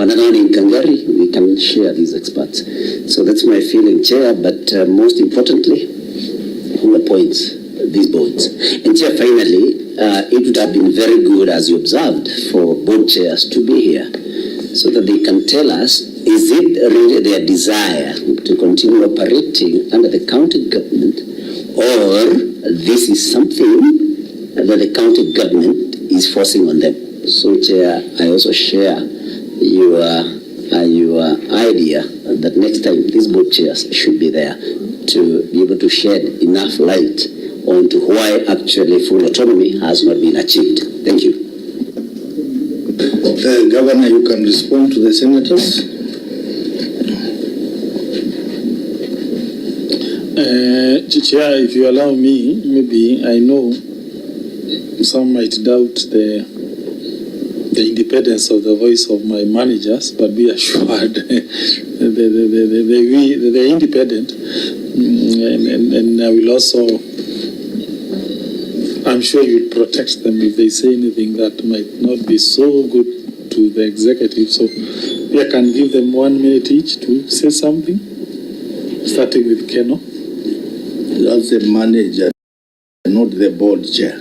another one in Kangari, we can share these experts. So that's my feeling, Chair, but most importantly, on the points, these boards. And Chair, finally, it would have been very good, as you observed, for board chairs to be here so that they can tell us, is it really their desire to continue operating under the county government, or this is something that the county government is forcing on them? So, Chair, I also share your idea that next time these board chairs should be there to be able to shed enough light onto why actually full autonomy has not been achieved. Thank you. Governor, you can respond to the senators. Chair, if you allow me, maybe I know some might doubt the independence of the voice of my managers, but be assured they're independent, and I will also, I'm sure you'll protect them if they say anything that might not be so good to the executive. So I can give them 1 minute each to say something, starting with Keno. That's the manager, not the board chair.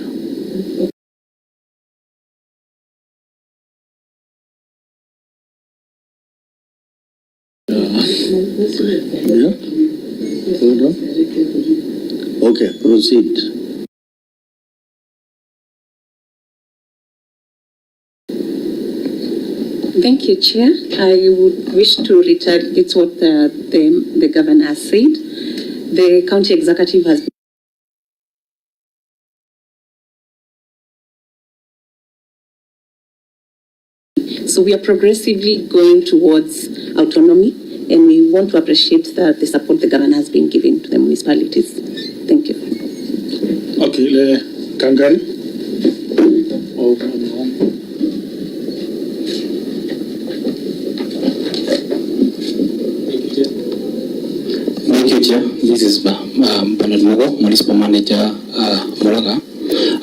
Yeah? Hold on. Okay, proceed. Thank you, Chair. I would wish to retaliate what the governor has said. The county executive has so we are progressively going towards autonomy, and we want to appreciate the support the governor has been giving to the municipalities. Thank you. Okay, Kangari. Thank you, Chair. This is Bernard Mugo, Municipal Manager, Muranga.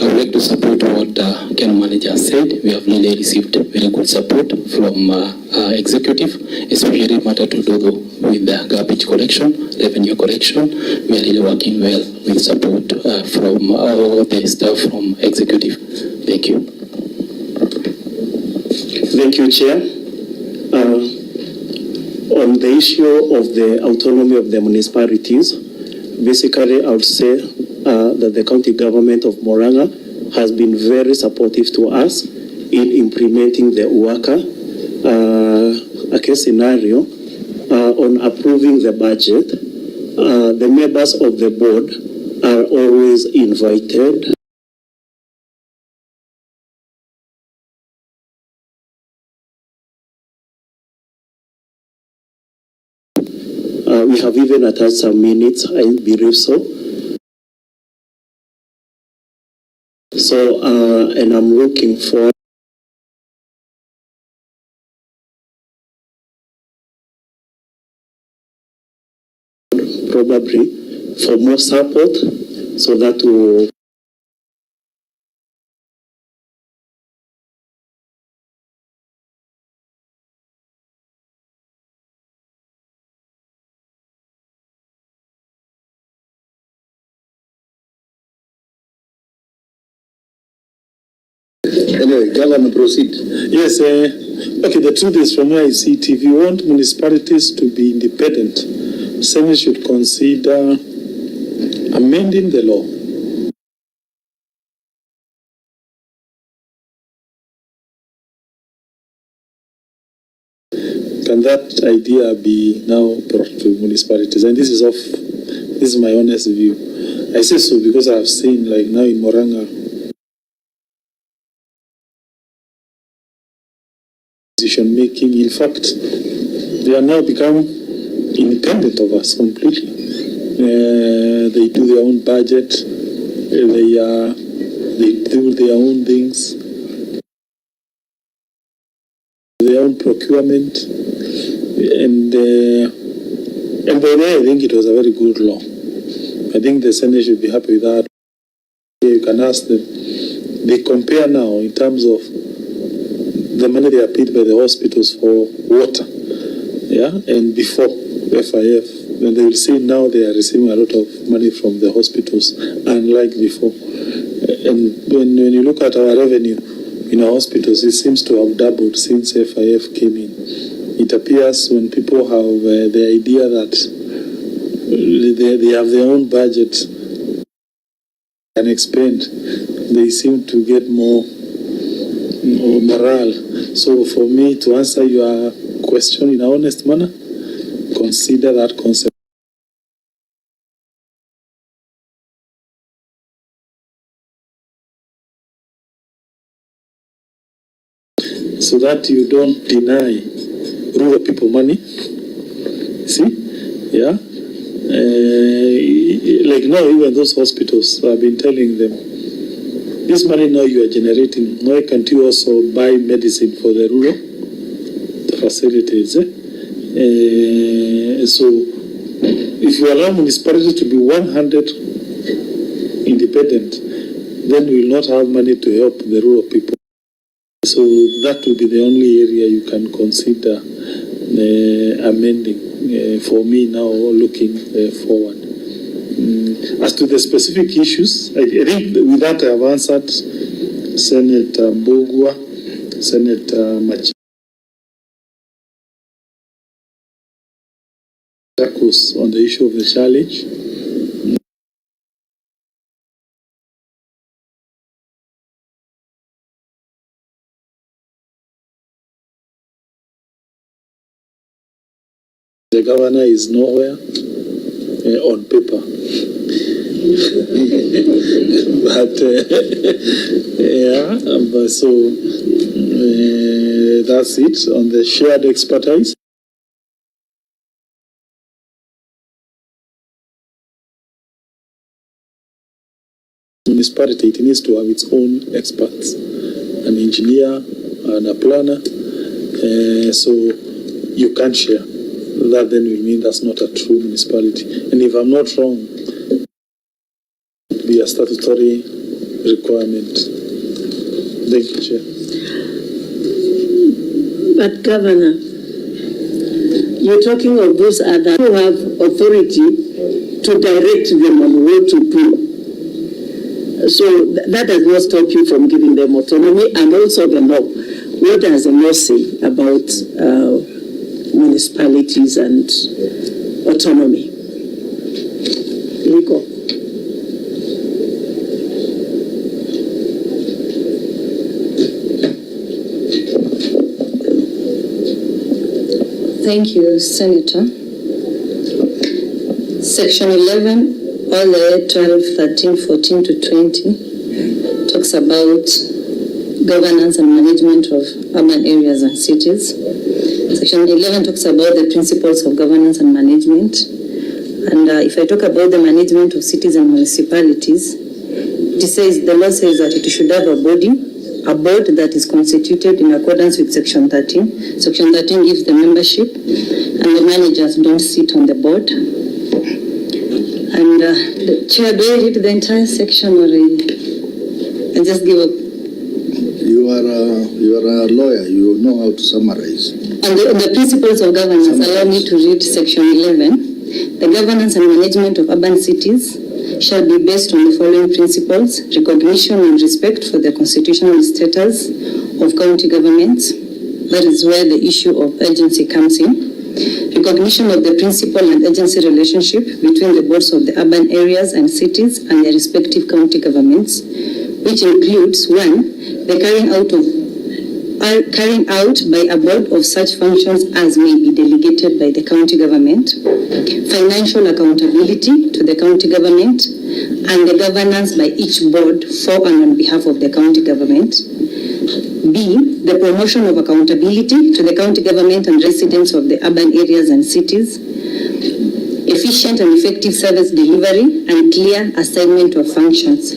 I would like to support what Ken Manager said. We have really received very good support from executive, especially matter to do with the garbage collection, revenue collection. We are really working well with support from all the staff from executive. Thank you. Thank you, Chair. On the issue of the autonomy of the municipalities, basically I would say that the county government of Muranga has been very supportive to us in implementing the UACA. A case scenario on approving the budget, the members of the board are always invited. We have even attached some minutes, I believe so. So, and I'm looking for probably for more support so that will Anyway, Governor, proceed. Yes, okay, the truth is, from where I see it, if you want municipalities to be independent, Senate should consider amending the law. Can that idea be now brought to municipalities? And this is my honest view. I say so because I have seen, like now in Muranga, decision making. In fact, they are now become independent of us completely. They do their own budget. They do their own things, their own procurement, and by the way, I think it was a very good law. I think the Senate should be happy with that. You can ask them. They compare now in terms of the money they are paid by the hospitals for water, yeah, and before FIF, then they will say now they are receiving a lot of money from the hospitals, unlike before. And when you look at our revenue in our hospitals, it seems to have doubled since FIF came in. It appears when people have the idea that they have their own budget and expend, they seem to get more morale. So for me to answer your question in an honest manner, consider that concept. So that you don't deny rural people money. See? Yeah? Like now, even those hospitals, I've been telling them, this money now you are generating, why can't you also buy medicine for the rural facilities? So if you allow municipalities to be 100 independent, then we will not have money to help the rural people. So that will be the only area you can consider amending for me now, looking forward. As to the specific issues, I think with that I have answered Senator Mbugua, Senator Machakos on the issue of the challenge. The governor is nowhere on paper. But so that's it on the shared expertise. Municipality, it needs to have its own experts, an engineer and a planner. So you can't share. That then will mean that's not a true municipality. And if I'm not wrong, it will be a statutory requirement. Thank you, Chair. But Governor, you're talking of those others who have authority to direct them on what to do. So that does not stop you from giving them autonomy, and also the law. What does the law say about municipalities and autonomy? Legal. Thank you, Senator. Section 11, all the way 12, 13, 14 to 20 talks about governance and management of urban areas and cities. Section 11 talks about the principles of governance and management. And if I talk about the management of cities and municipalities, it says, the law says that it should have a board that is constituted in accordance with Section 13. Section 13 gives the membership, and the managers don't sit on the board. And the Chair, do I read the entire section or I just give up? You are a lawyer. You know how to summarize. On the principles of governance, allow me to read Section 11. The governance and management of urban cities shall be based on the following principles: recognition and respect for the constitutional status of county governments. That is where the issue of agency comes in. Recognition of the principal and agency relationship between the boards of the urban areas and cities and their respective county governments, which includes 1, the carrying out by a board of such functions as may be delegated by the county government, financial accountability to the county government, and the governance by each board for and on behalf of the county government. B, the promotion of accountability to the county government and residents of the urban areas and cities, efficient and effective service delivery, and clear assignment of functions.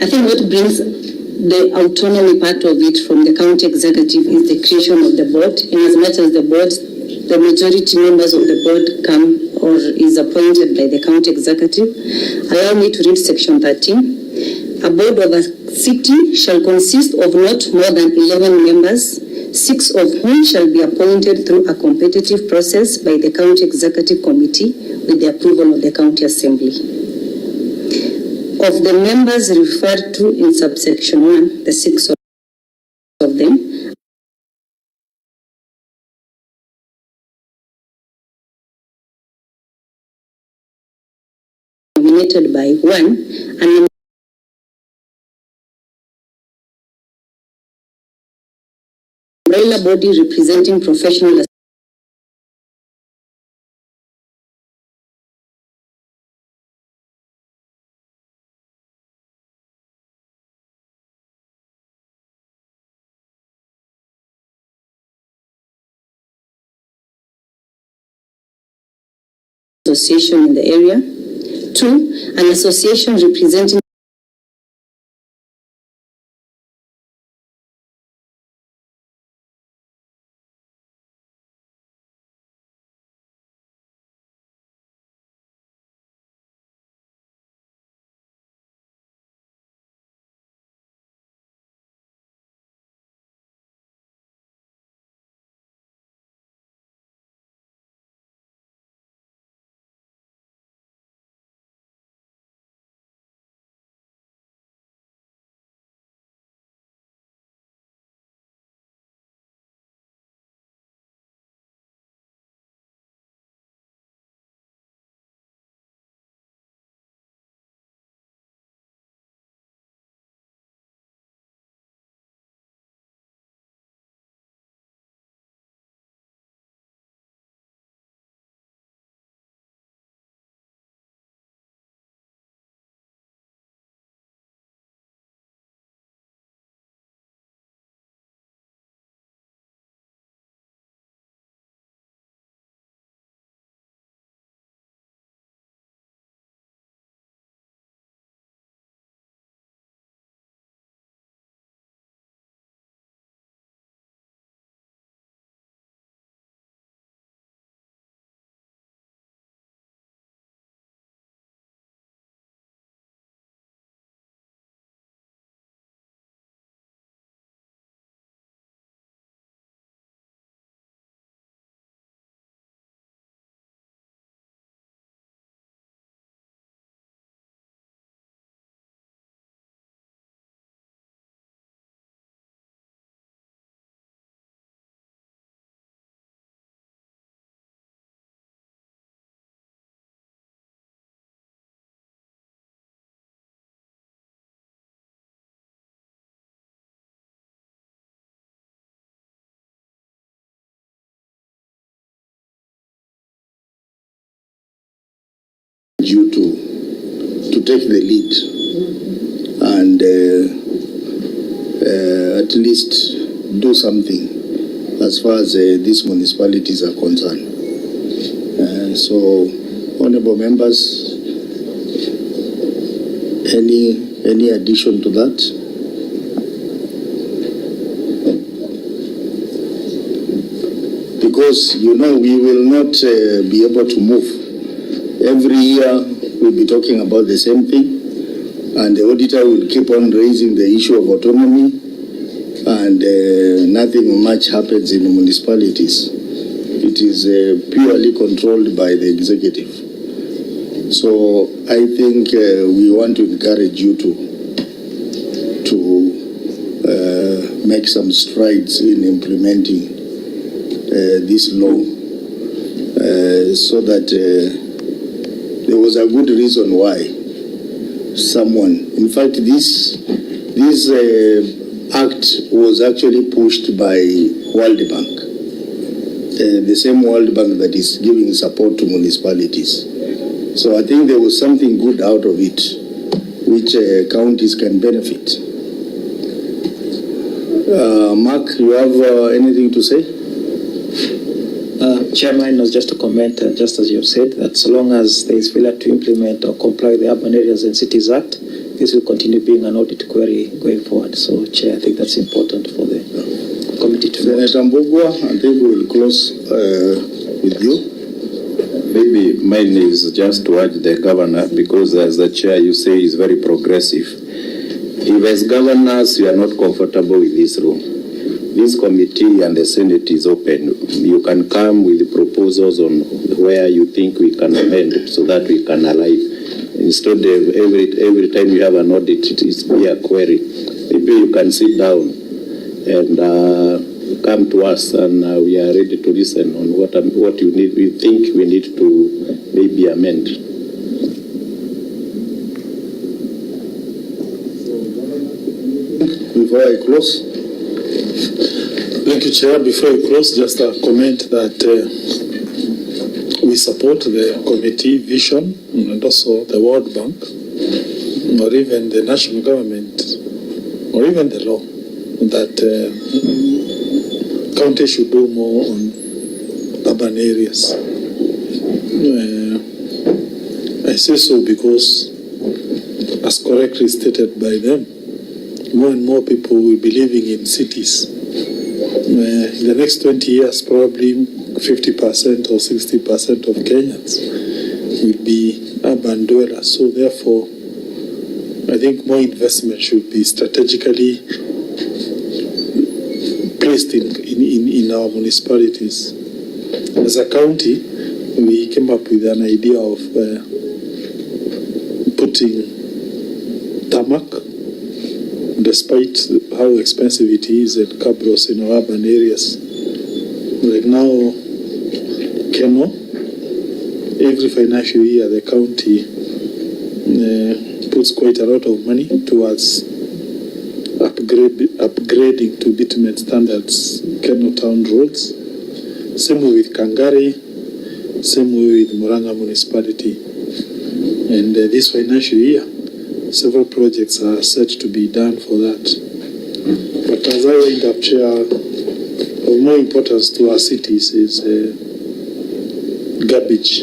I think what brings the autonomy part of it from the county executive is the creation of the board, in as much as the board, the majority members of the board come or is appointed by the county executive. Allow me to read Section 13. A board of a city shall consist of not more than 11 members, 6 of whom shall be appointed through a competitive process by the County Executive Committee with the approval of the County Assembly. Of the members referred to in subsection 1, the 6 of them nominated by 1, and umbrella body representing professional association in the area. 2, an association representing you to take the lead and at least do something as far as these municipalities are concerned. So, honorable members, any addition to that? Because, you know, we will not be able to move. Every year we'll be talking about the same thing, and the auditor will keep on raising the issue of autonomy, and nothing much happens in the municipalities. It is purely controlled by the executive. So I think we want to encourage you to make some strides in implementing this law, so that there was a good reason why someone, in fact, this act was actually pushed by World Bank, the same World Bank that is giving support to municipalities. So I think there was something good out of it, which counties can benefit. Mark, you have anything to say? Chairman, was just a comment, just as you have said, that so long as there is failure to implement or comply with the Urban Areas and Cities Act, this will continue being an audit query going forward. So, Chair, I think that's important for the committee to note. Senator Mbugua, I think we will close with you. Maybe mine is just to urge the governor, because as the chair you say is very progressive. If as governors you are not comfortable with this rule, this committee and the Senate is open. You can come with proposals on where you think we can amend so that we can align. Instead of every time you have an audit, it is be a query. Maybe you can sit down and come to us, and we are ready to listen on what you need. We think we need to maybe amend. Before I close. Thank you, Chair. Before we close, just a comment that we support the committee vision and also the World Bank, or even the national government, or even the law, that counties should do more on urban areas. I say so because, as correctly stated by them, more and more people will be living in cities. In the next 20 years, probably 50% or 60% of Kenyans will be urban dwellers. So therefore, I think more investment should be strategically placed in our municipalities. As a county, we came up with an idea of putting tarmac, despite how expensive it is at cabros in our urban areas. Like now, Keno, every financial year the county puts quite a lot of money towards upgrading to bitumen standards Keno town roads. Same way with Kang'ata, same way with Murang'a municipality. And this financial year, several projects are set to be done for that. But as I wind up, Chair, of more importance to our cities is garbage.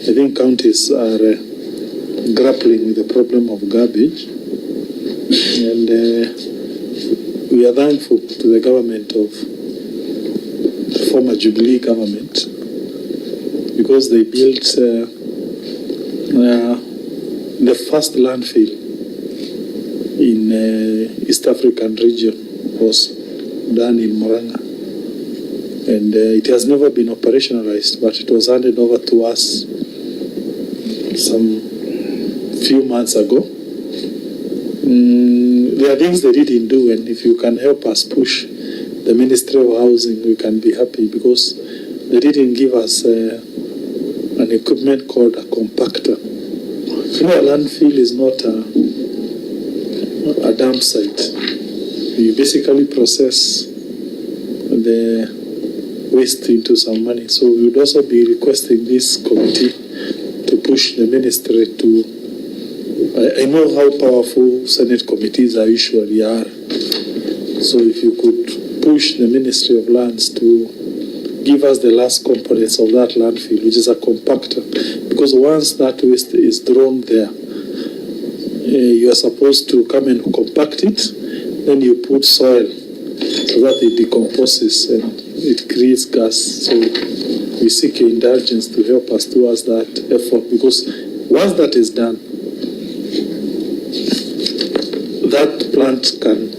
I think counties are grappling with the problem of garbage, and we are thankful to the government of the former Jubilee government because they built the first landfill in East African region was done in Murang'a, and it has never been operationalized, but it was handed over to us some few months ago. There are things they didn't do, and if you can help us push the Ministry of Housing, we can be happy because they didn't give us an equipment called a compactor. You know, a landfill is not a dump site. You basically process the waste into some money. So we would also be requesting this committee to push the ministry to. I know how powerful Senate committees are usually are. So if you could push the Ministry of Lands to give us the last components of that landfill, which is a compactor, because once that waste is thrown there, you are supposed to come and compact it, then you put soil so that it decomposes and it creates gas. So we seek your indulgence to help us towards that effort, because once that is done, that plant can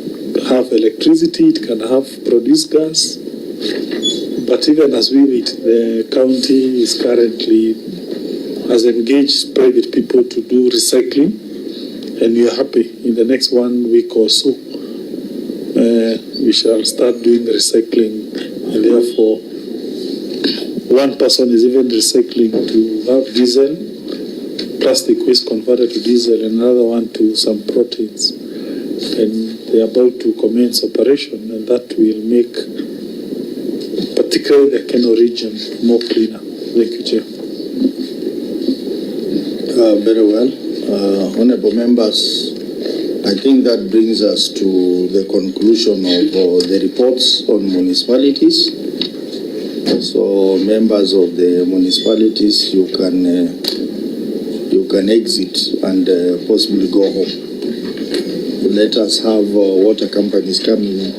have electricity, it can have produce gas. But even as we wait, the county is currently has engaged private people to do recycling, and we are happy. In the next 1 week or so, we shall start doing recycling, and therefore one person is even recycling to have diesel, plastic waste converted to diesel, and another one to some proteins. And they are about to commence operation, and that will make particularly the Keno region more cleaner. Thank you, Chair. Very well. Honorable members, I think that brings us to the conclusion of the reports on municipalities. So members of the municipalities, you can exit and possibly go home. Let us have water companies coming in.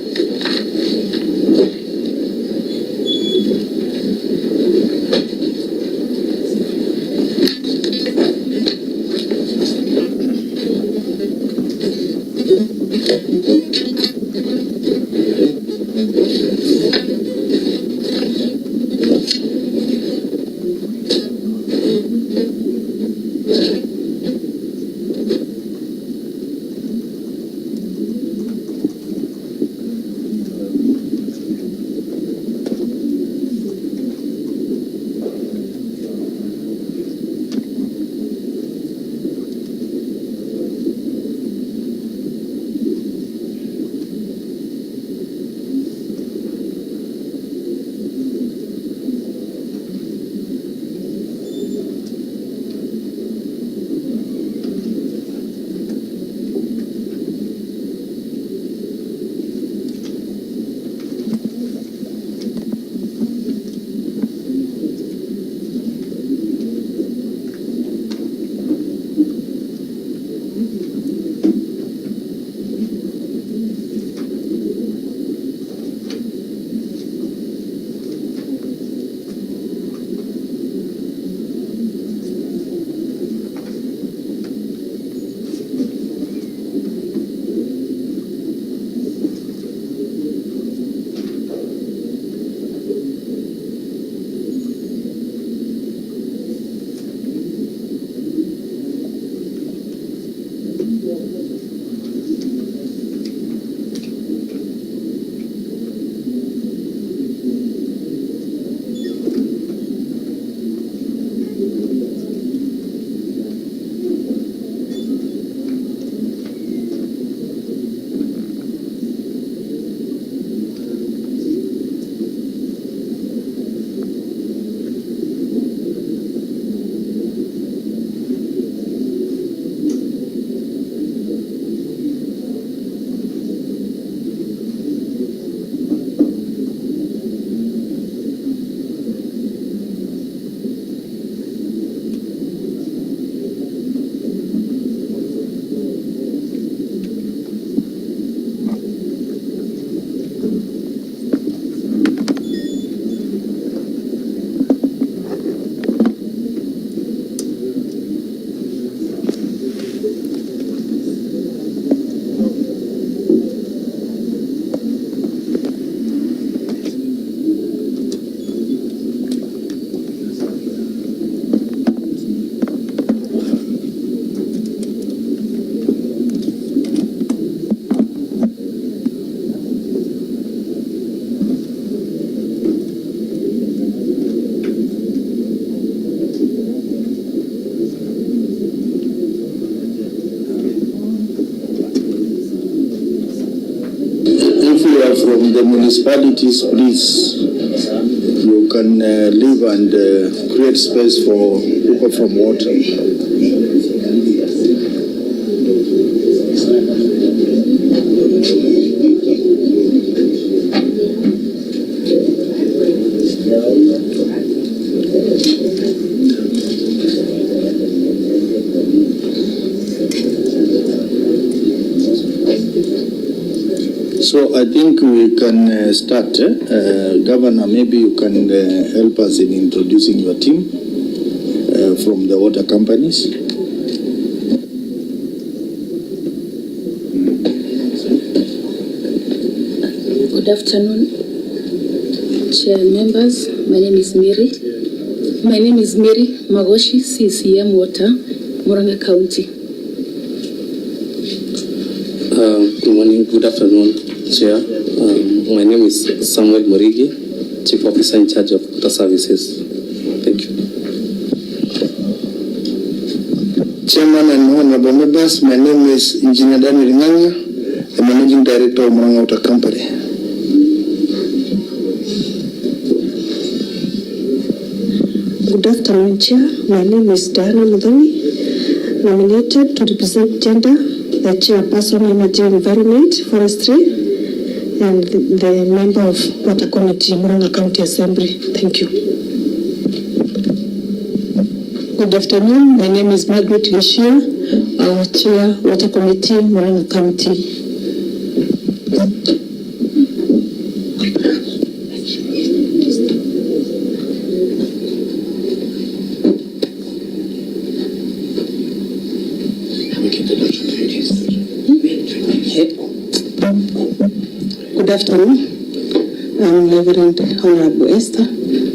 municipalities, please, you can leave and create space for people from water. So I think we can start. Governor, maybe you can help us in introducing your team from the water companies. Good afternoon, Chair members. My name is Mary Magoshi, CCM Water, Murang'a County. Good morning, good afternoon, Chair. My name is Samuel Morigi, Chief Officer in charge of water services. Thank you. Chairman and honorable members, my name is Engineer Daniel Ng'ang'a, the Managing Director of Murang'a Water Company. Good afternoon, Chair. My name is Diana Mudhoni, nominated to represent gender, the Chairperson Energy Environment, Forestry, and the member of Water Committee, Murang'a County Assembly. Thank you. Good afternoon. My name is Margaret Gishia, our Chair, Water Committee, Murang'a County. Good afternoon. I'm Reverend Honorable Esther,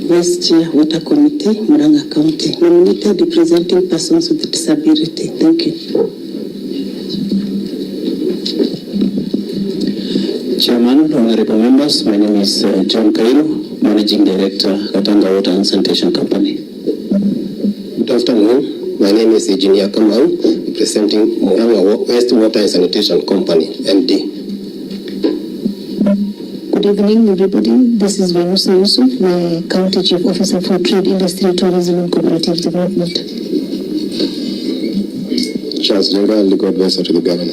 Vice Chair, Water Committee, Murang'a County, nominated representing persons with disability. Thank you. Chairman, honorable members, my name is John Kairo, Managing Director, Katanga Water and Sanitation Company. Good afternoon. My name is Engineer Kamau, representing Murang'a West Water and Sanitation Company, MD. Good evening, everybody. This is Vanusa Yusuf, my County Chief Officer for Trade, Industry, Tourism and Cooperative Development. Charles Jenga, Legal Advisor to the Governor.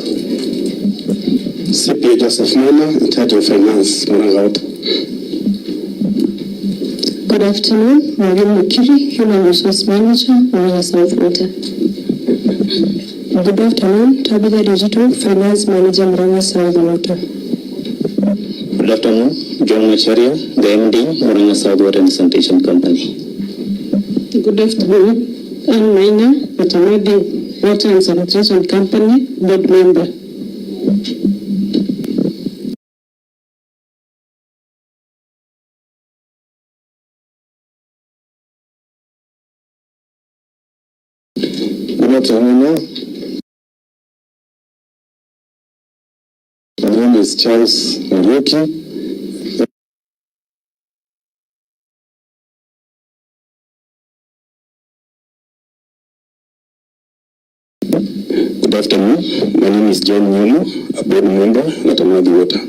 CPA Joseph Mona, in charge of Finance, Murang'a Water. Good afternoon. Margaret Mukiri, Human Resource Manager, Murang'a South Water. Good afternoon. Tabitha Digital, Finance Manager, Murang'a South Water. Good afternoon, John Macharia, the MD, Murang'a South Water and Sanitation Company. Good afternoon. I'm Maina, Watamadi Water and Sanitation Company, Board Member. Good afternoon. My name is Charles Nariuki. Good afternoon, my name is John Nyumo, a board member at Amadi Water.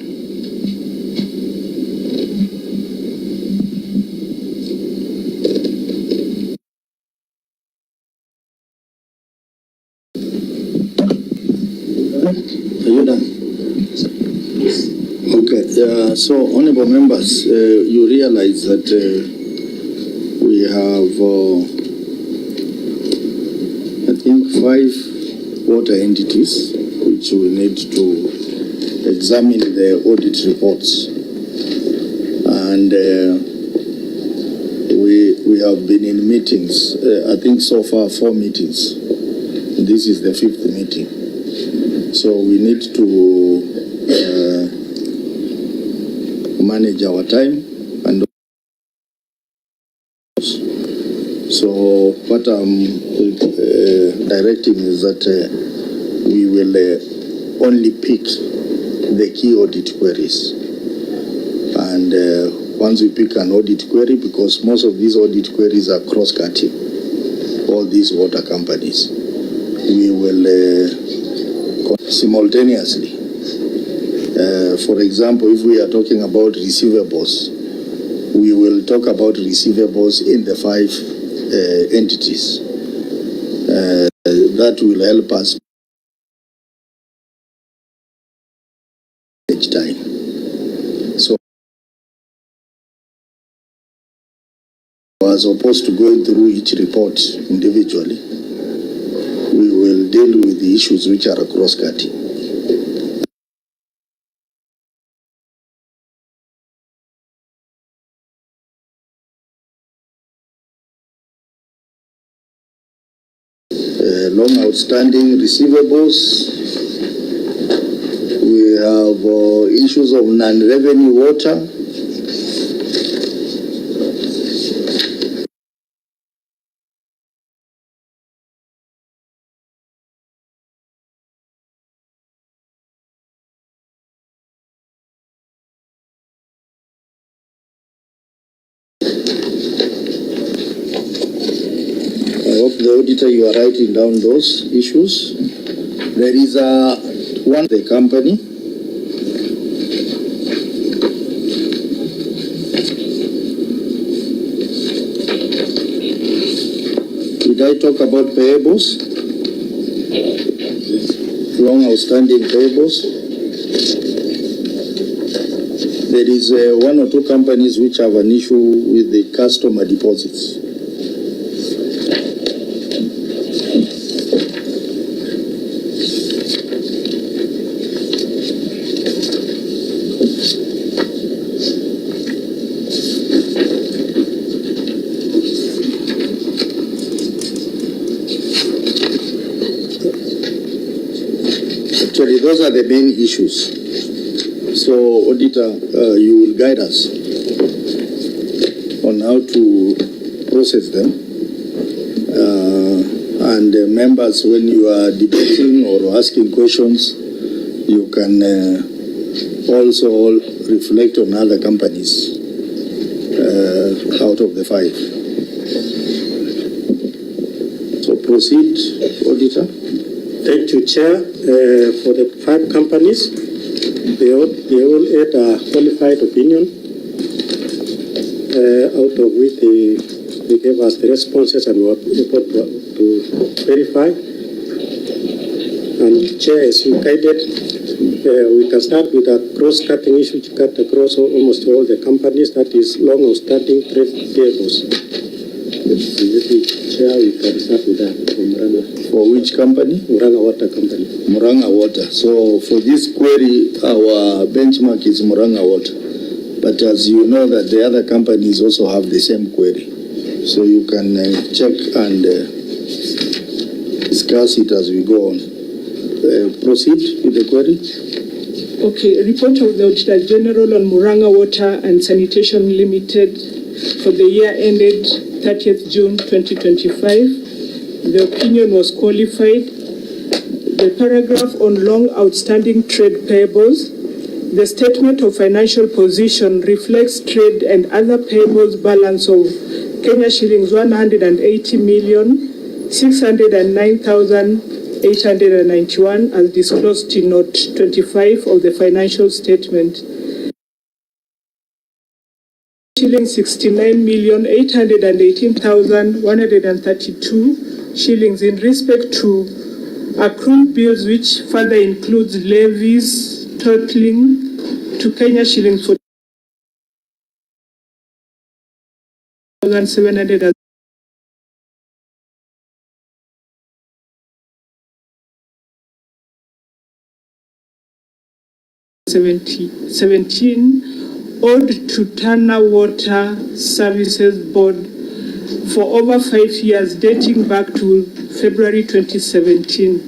Are you done? Okay, so honorable members, you realize that we have, I think, 5 water entities which we need to examine the audit reports. And we have been in meetings, I think so far 4 meetings. This is the 5th meeting. So we need to manage our time, and so what I'm directing is that we will only pick the key audit queries, and once we pick an audit query, because most of these audit queries are cross-cutting, all these water companies, we will simultaneously For example, if we are talking about receivables, we will talk about receivables in the 5 entities. That will help us each time. So, as opposed to going through each report individually, we will deal with the issues which are cross-cutting. Long outstanding receivables. We have issues of non-revenue water. I hope the auditor, you are writing down those issues. There is one the company. Did I talk about payables? Long outstanding payables. There is 1 or 2 companies which have an issue with the customer deposits. Actually, those are the main issues. So, auditor, you will guide us on how to process them. And members, when you are debating or asking questions, you can also reflect on other companies out of the 5. So, proceed, auditor. Thank you, Chair. For the 5 companies, they all had a qualified opinion, out of which they gave us the responses and we were able to verify. And Chair, as you guided, we can start with a cross-cutting issue to cut across almost all the companies, that is long outstanding trade payables. Chair, we can start with that from Murang'a. For which company? Murang'a Water Company. Murang'a Water. So for this query, our benchmark is Murang'a Water. But as you know that the other companies also have the same query. So you can check and discuss it as we go on. Proceed with the query. Okay, report of the Auditor General on Murang'a Water and Sanitation Limited for the year ended 30th June 2025. The opinion was qualified. The paragraph on long outstanding trade payables. The statement of financial position reflects trade and other payables balance of Kenya shillings 180,609,891 as disclosed in note 25 of the financial statement. Shilling 69,818,132 shillings in respect to accrued bills, which further includes levies totaling to Kenya shillings 4,700. Owed to Tana Water Services Board for over 5 years, dating back to February 2017.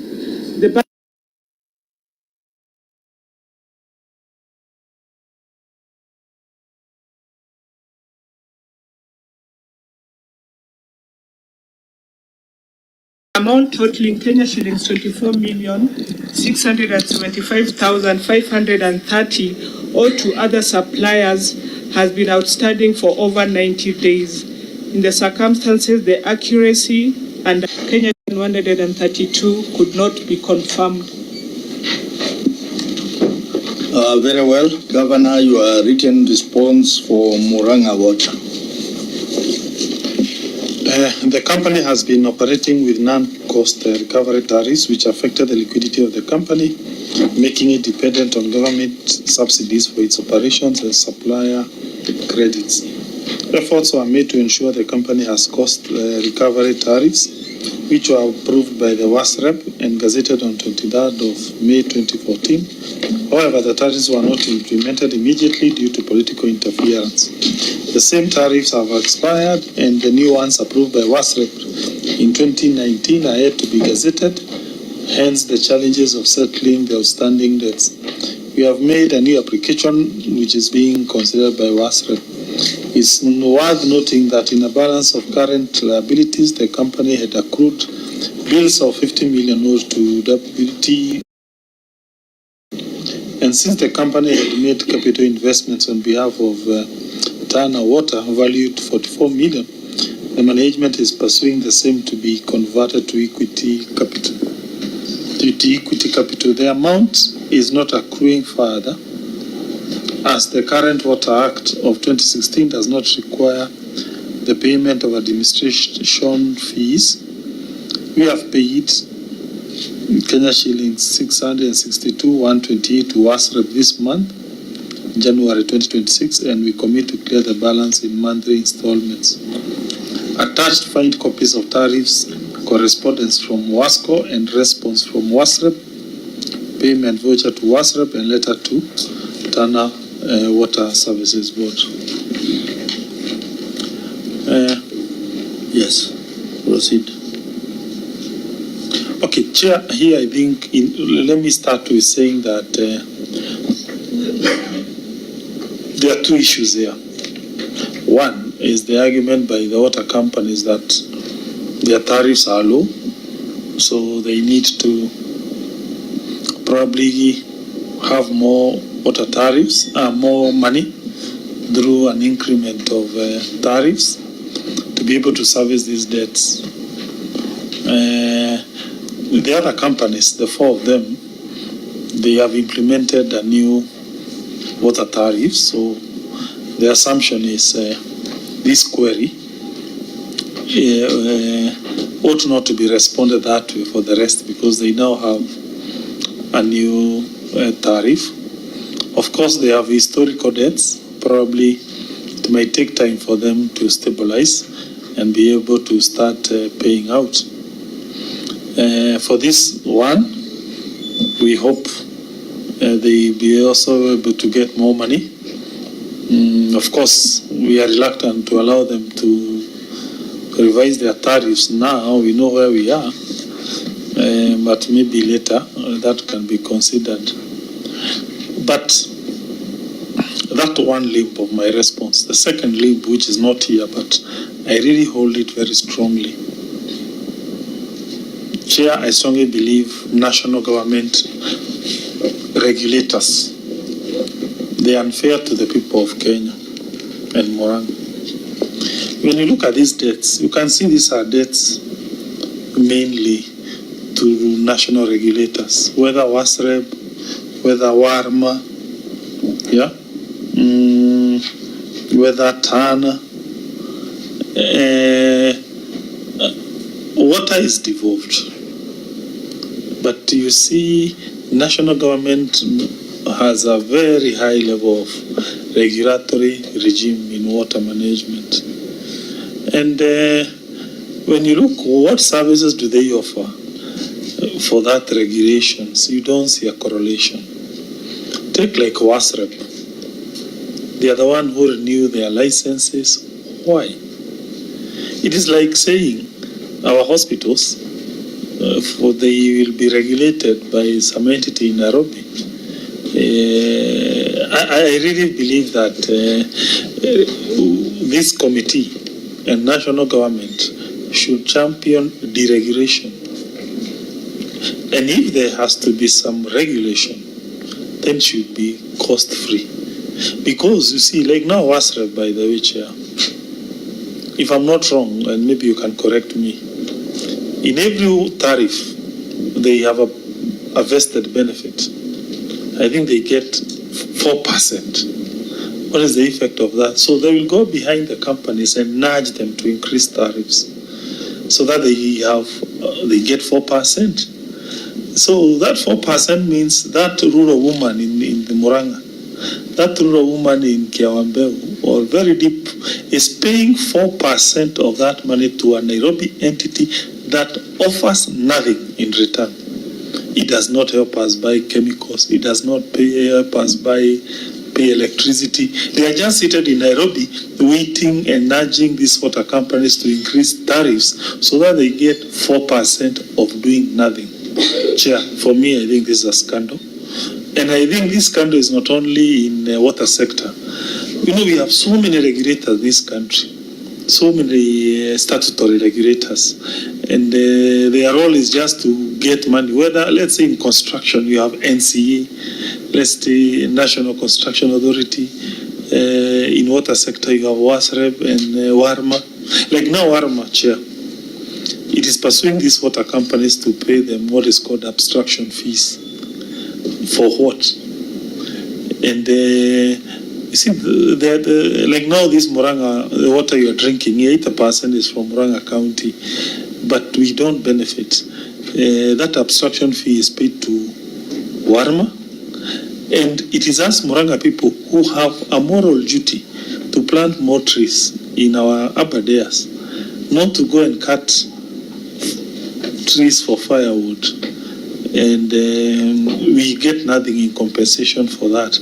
The amount totaling Kenya shillings 24,675,530 owed to other suppliers has been outstanding for over 90 days. In the circumstances, the accuracy and Kenya 132 could not be confirmed. Very well. Governor, your written response for Murang'a Water. The company has been operating with non-cost recovery tariffs, which affected the liquidity of the company, making it dependent on government subsidies for its operations and supplier credits. Efforts were made to ensure the company has cost recovery tariffs, which were approved by the WASREP and gazetted on 23rd of May 2014. However, the tariffs were not implemented immediately due to political interference. The same tariffs have expired, and the new ones approved by WASREP in 2019 are yet to be gazetted, hence the challenges of settling the outstanding debts. We have made a new application which is being considered by WASREP. It's worth noting that in a balance of current liabilities, the company had accrued bills of 50 million owed to WT. And since the company had made capital investments on behalf of Tana Water valued 44 million, the management is pursuing the same to be converted to equity capital. The amount is not accruing further, as the current Water Act of 2016 does not require the payment of administration fees. We have paid Kenya shillings 662,128 to WASREP this month, January 2026, and we commit to clear the balance in monthly installments. Attached find copies of tariffs, correspondence from WASCO and response from WASREP, payment voucher to WASREP, and letter to Tana Water Services Board. Yes, proceed. Okay, Chair, here I think, let me start with saying that there are two issues here. One is the argument by the water companies that their tariffs are low, so they need to probably have more water tariffs, more money through an increment of tariffs to be able to service these debts. The other companies, the four of them, they have implemented a new water tariff. So the assumption is this query ought not to be responded that way for the rest, because they now have a new tariff. Of course, they have historical debts. Probably it might take time for them to stabilize and be able to start paying out. For this one, we hope they be also able to get more money. Of course, we are reluctant to allow them to revise their tariffs now. We know where we are, but maybe later that can be considered. But that one limb of my response. The second limb, which is not here, but I really hold it very strongly. Chair, I strongly believe national government regulators, they are unfair to the people of Kenya and Murang'a. When you look at these debts, you can see these are debts mainly to national regulators, whether WASREP, whether WARMA, yeah, whether TANA. Water is devolved. But you see, national government has a very high level of regulatory regime in water management. And when you look, what services do they offer for that regulations? You don't see a correlation. Take like WASREP. They are the one who renew their licenses. Why? It is like saying our hospitals, they will be regulated by some entity in Nairobi. I really believe that this committee and national government should champion deregulation. And if there has to be some regulation, then it should be cost-free. Because you see, like now WASREP, by the way, Chair, if I'm not wrong, and maybe you can correct me, in every tariff, they have a vested benefit. I think they get 4%. What is the effect of that? So they will go behind the companies and nudge them to increase tariffs so that they get 4%. So that 4% means that rural woman in the Murang'a, that rural woman in Kiawambeu or very deep is paying 4% of that money to a Nairobi entity that offers nothing in return. It does not help us buy chemicals. It does not help us pay electricity. They are just seated in Nairobi waiting and nudging these water companies to increase tariffs so that they get 4% of doing nothing. Chair, for me, I think this is a scandal. And I think this scandal is not only in the water sector. You know, we have so many regulators in this country, so many statutory regulators, and their role is just to get money. Whether, let's say, in construction, you have NCA, let's say, National Construction Authority. In water sector, you have WASREB and WARMA. Like now, WARMA, Chair, it is pursuing these water companies to pay them what is called abstraction fees. For what? And you see, like now this Murang'a, the water you are drinking, 80% is from Murang'a County, but we don't benefit. That abstraction fee is paid to Warma, and it is us Murang'a people who have a moral duty to plant more trees in our areas, not to go and cut trees for firewood, and we get nothing in compensation for that.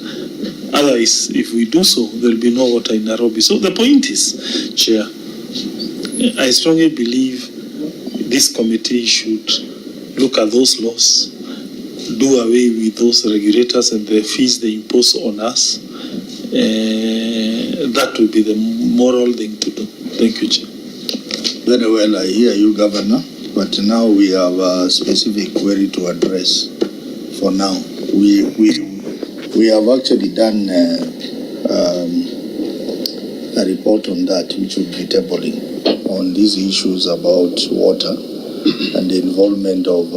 Otherwise, if we do so, there will be no water in Nairobi. So the point is, Chair, I strongly believe this committee should look at those laws, do away with those regulators and the fees they impose on us. That will be the moral thing to do. Thank you, Chair. Very well, I hear you, Governor. But now we have a specific query to address. For now, we have actually done a report on that, which will be tabling on these issues about water and the involvement of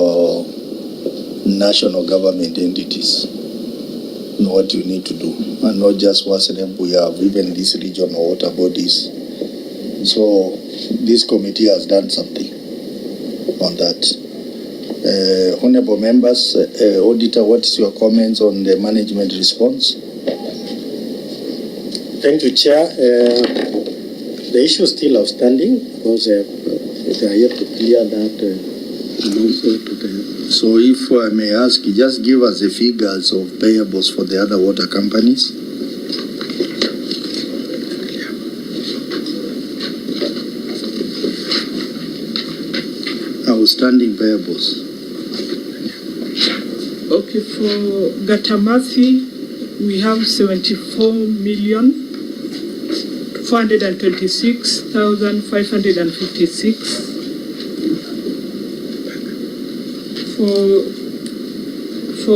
national government entities. Know what you need to do, and not just WASNEP. We have even these regional water bodies. So this committee has done something on that. Honorable members, Auditor, what's your comments on the management response? Thank you, Chair. The issue is still outstanding because they are yet to clear that also to the... So if I may ask, just give us the figures of payables for the other water companies. Outstanding payables. Okay, for Gatamathi, we have 74,426,556. For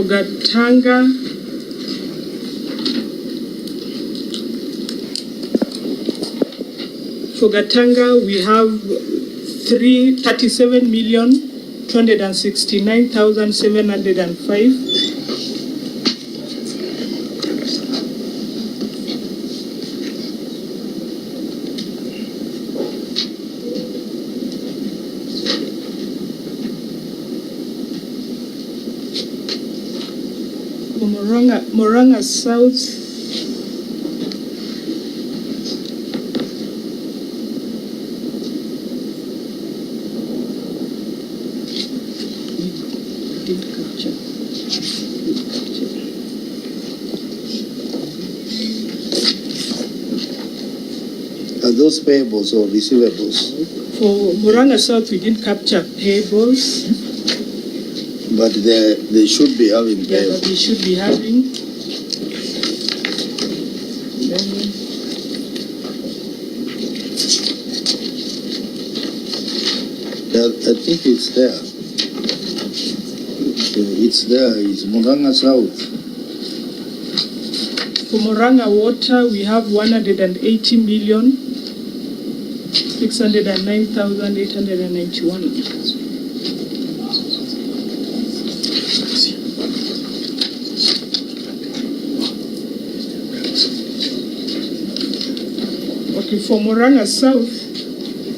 Gatanga, we have 37,269,705. Murang'a South, Are those payables or receivables? For Murang'a South, we didn't capture payables. But they should be having payables. Yeah, but they should be having. I think it's there. It's there. It's Murang'a South. For Murang'a Water, we have 180,609,891. for Murang'a South,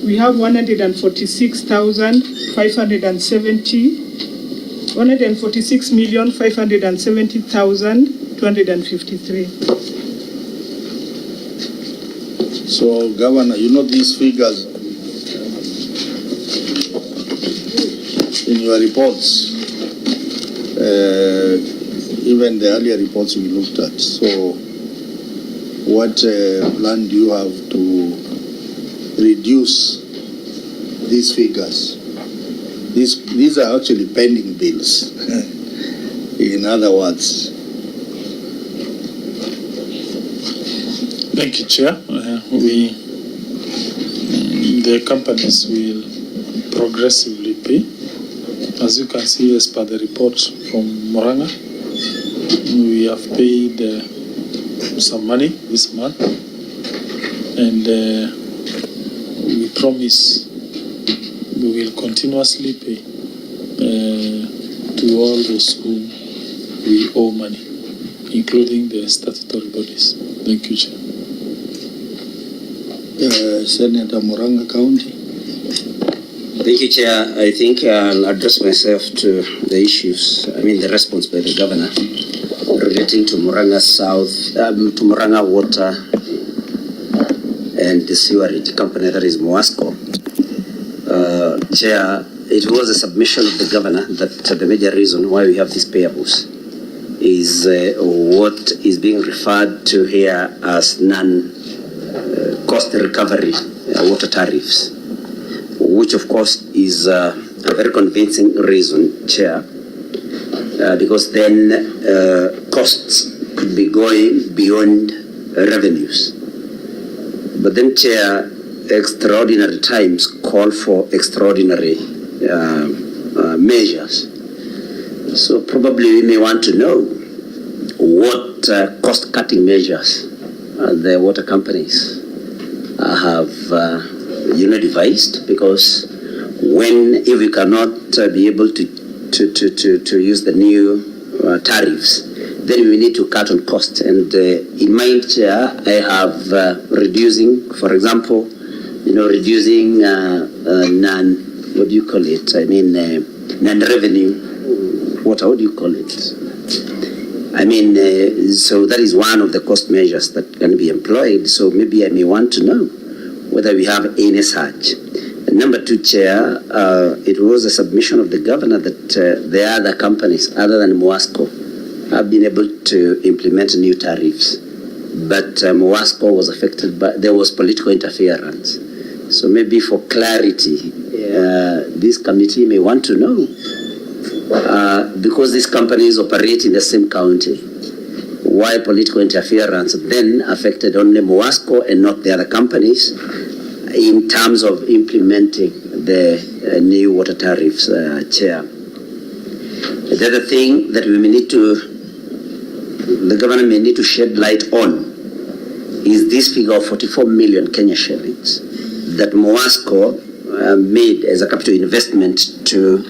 we have 146,570,253. So, Governor, you know these figures in your reports, even the earlier reports we looked at. So, what plan do you have to reduce these figures? These are actually pending bills. In other words. Thank you, Chair. The companies will progressively pay. As you can see, as per the report from Murang'a, we have paid some money this month, and we promise we will continuously pay to all those whom we owe money, including the statutory bodies. Thank you, Chair. Senator Murang'a County. Thank you, Chair. I think I'll address myself to the issues, the response by the governor relating to Murang'a South, to Murang'a Water and the sewerage company, that is Moasco. Chair, it was a submission of the governor that the major reason why we have these payables is what is being referred to here as non-cost recovery water tariffs, which of course is a very convincing reason, Chair, because then costs could be going beyond revenues. But then, Chair, extraordinary times call for extraordinary measures. So probably we may want to know what cost-cutting measures the water companies have devised, because if we cannot be able to use the new tariffs, then we need to cut on costs. And in mind, Chair, I have reducing, for example, reducing non-revenue water, what do you call it? So that is one of the cost measures that can be employed. So maybe I may want to know whether we have any such. And number two, Chair, it was a submission of the governor that the other companies other than Moasco have been able to implement new tariffs. But Moasco was affected by, there was political interference. So maybe for clarity, this committee may want to know, because these companies operate in the same county, why political interference then affected only Moasco and not the other companies in terms of implementing the new water tariffs, Chair. The other thing that the government may need to shed light on is this figure of 44 million Kenya shillings that Moasco made as a capital investment to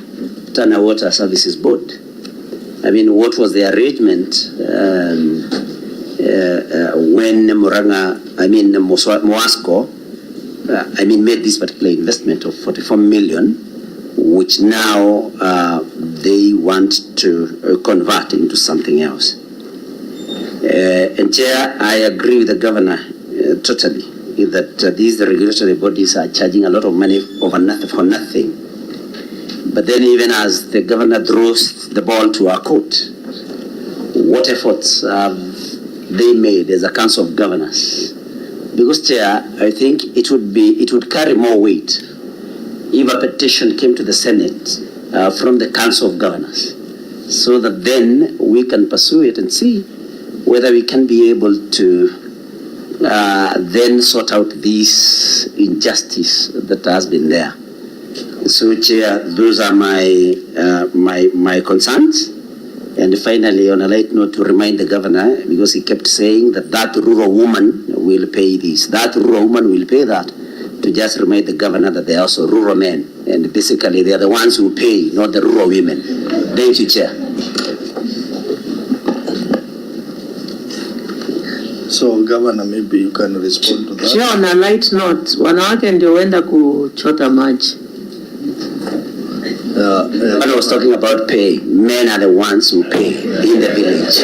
Tana Water Services Board. What was the arrangement when Moasco made this particular investment of 44 million, which now they want to convert into something else. And Chair, I agree with the governor totally that these regulatory bodies are charging a lot of money for nothing. But then even as the governor throws the ball to our court, what efforts have they made as a council of governors? Because, Chair, I think it would carry more weight if a petition came to the Senate from the council of governors, so that then we can pursue it and see whether we can be able to then sort out this injustice that has been there. So, Chair, those are my concerns. And finally, on a light note, to remind the governor, because he kept saying that rural woman will pay this, that rural woman will pay that, to just remind the governor that they are also rural men, and basically they are the ones who pay, not the rural women. Thank you, Chair. So So Governor, maybe you can respond to that. Sure, on a light note, wanawake ndio wenda kuchota maji. When I was talking about pay, men are the ones who pay in the village.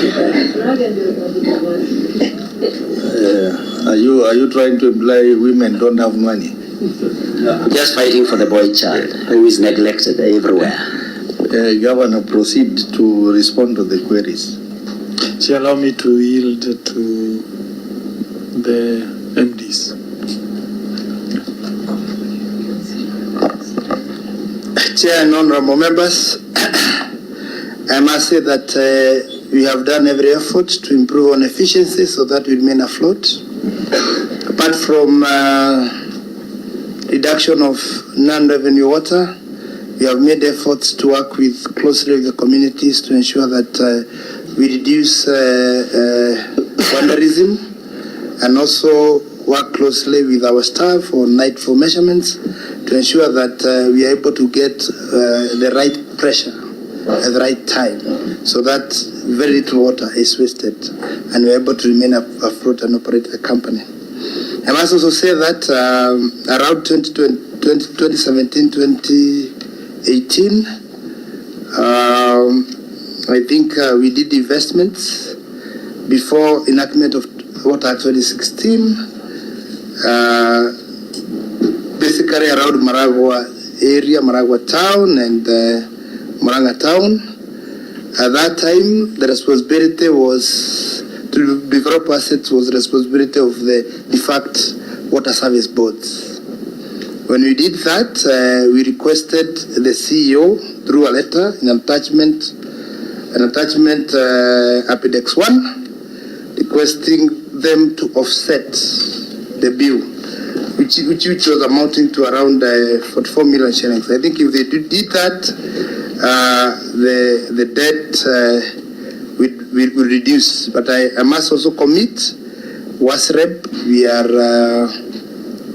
Are you trying to imply women don't have money? Just fighting for the boy child who is neglected everywhere. Governor, proceed to respond to the queries. She allow me to yield to the MDs. Chair and honorable members, I must say that we have done every effort to improve on efficiency so that we remain afloat. Apart from reduction of non-revenue water, we have made efforts to work closely with the communities to ensure that we reduce vandalism and also work closely with our staff on nightfall measurements to ensure that we are able to get the right pressure at the right time so that very little water is wasted and we are able to remain afloat and operate the company. I must also say that around 2017-2018, I think we did investments before enactment of Water Act 2016, basically around Maragua area, Maragua town and Murang'a town. At that time, the responsibility was to develop assets was the responsibility of the de facto water service boards. When we did that, we requested the CEO through a letter, an attachment Appendix 1, requesting them to offset the bill, which was amounting to around 44 million shillings. I think if they did that, the debt will reduce. But I must also commit, WASREP, we are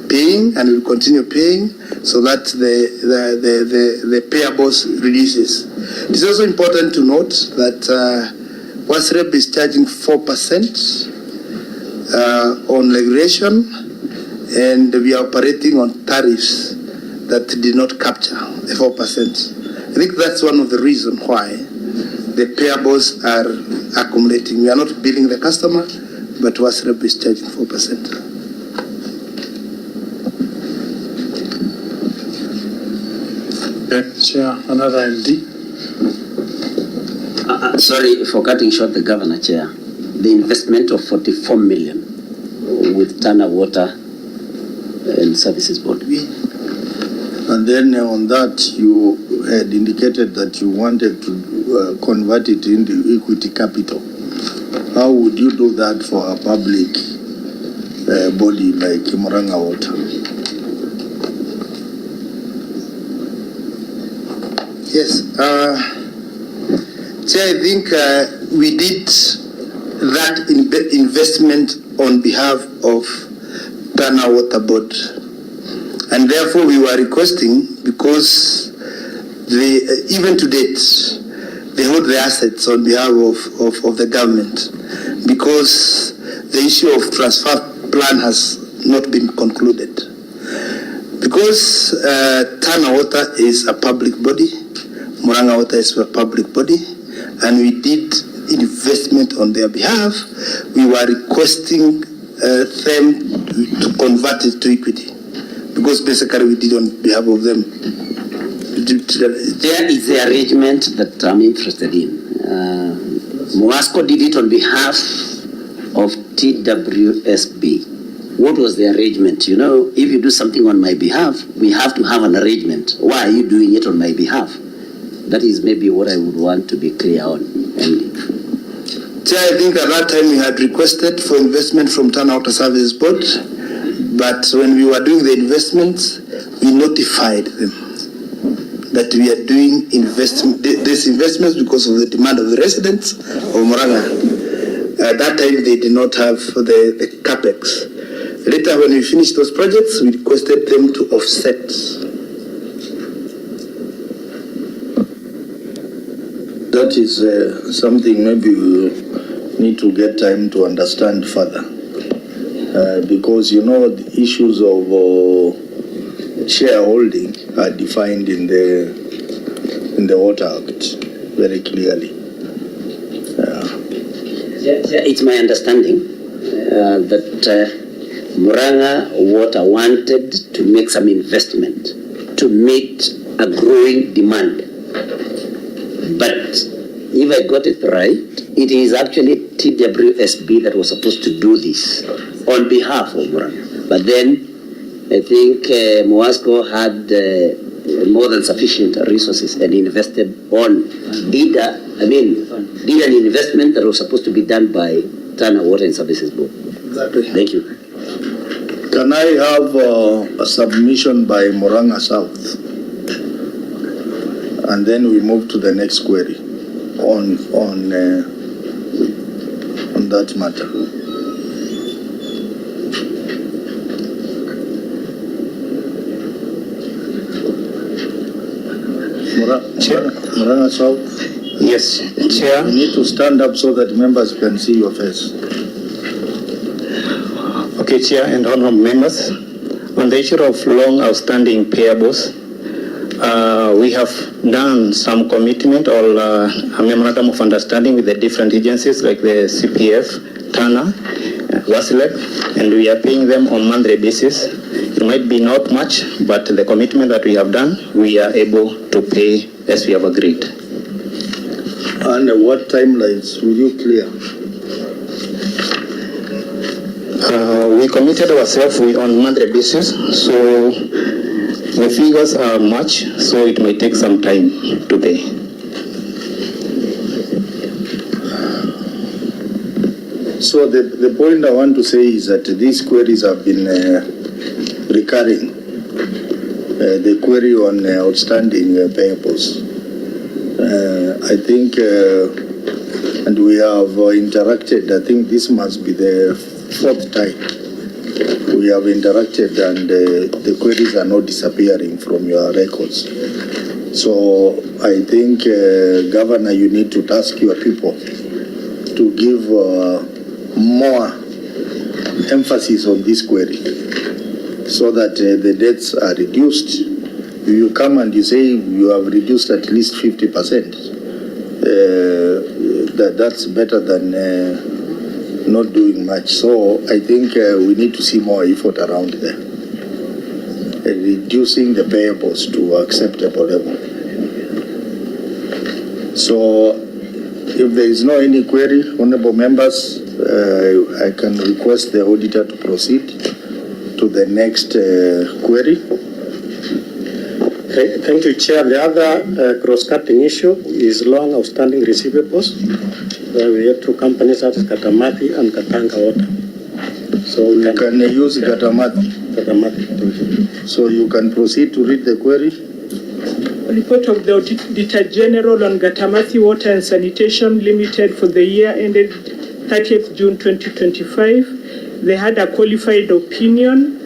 paying and will continue paying so that the payables reduces. It's also important to note that WASREP is charging 4% on regulation, and we are operating on tariffs that did not capture the 4%. I think that's one of the reasons why the payables are accumulating. We are not billing the customer, but WASREP is charging 4%. Chair, another MD. Sorry for cutting short the Governor, Chair. The investment of 44 million with Tana Water and Services Board. And then on that, you had indicated that you wanted to convert it into equity capital. How would you do that for a public body like Murang'a Water? Yes, Chair, I think we did that investment on behalf of Tana Water Board. And therefore we were requesting, because even to date, they hold the assets on behalf of the government, because the issue of transfer plan has not been concluded. Because Tana Water is a public body, Murang'a Water is a public body, and we did investment on their behalf, we were requesting them to convert it to equity, because basically we did on behalf of them. There is the arrangement that I'm interested in. Moasco did it on behalf of TWSB. What was the arrangement? You know, if you do something on my behalf, we have to have an arrangement. Why are you doing it on my behalf? That is maybe what I would want to be clear on. Chair, I think at that time we had requested for investment from Tana Water Services Board, but when we were doing the investments, we notified them that we are doing these investments because of the demand of the residents of Murang'a. At that time, they did not have the capex. Later, when we finished those projects, we requested them to offset. That is something maybe we need to get time to understand further. because you know the issues of shareholding are defined in the Water Act very clearly. It's my understanding that Murang'a Water wanted to make some investment to meet a growing demand. But if I got it right, it is actually TWSB that was supposed to do this on behalf of Murang'a. But then I think Moasco had more than sufficient resources and invested on did an investment that was supposed to be done by Tana Water and Services Board. Exactly. Thank you. Can I have a submission by Murang'a South? And then we move to the next query on that matter. Murang'a South? Yes, Chair. You need to stand up so that members can see your face. Okay, Chair and honorable members, on the issue of long outstanding payables, we have done some commitment or a memorandum of understanding with the different agencies like the CPF, TANA, WASLEP, and we are paying them on monthly basis. It might be not much, but the commitment that we have done, we are able to pay as we have agreed. And what timelines will you clear? We committed ourselves on monthly basis, so the figures are much, so it may take some time to pay. So the point I want to say is that these queries have been recurring. The query on outstanding payables. I think, and we have interacted, I think this must be the fourth time we have interacted, and the queries are not disappearing from your records. So I think, Governor, you need to task your people to give more emphasis on this query so that the debts are reduced. You come and you say you have reduced at least 50%. That's better than not doing much. So I think we need to see more effort around there, reducing the payables to acceptable level. So if there is no any query, honorable members, I can request the auditor to proceed to the next query. Okay, thank you, Chair. The other cross-cutting issue is long outstanding receivables. We have two companies, that is Katamati and Katanga Water. So you can use Katamati. Katamati, thank you. So you can proceed to read the query. Report of the Auditor General on Gatamati Water and Sanitation Limited for the year ended 30th June 2025. They had a qualified opinion,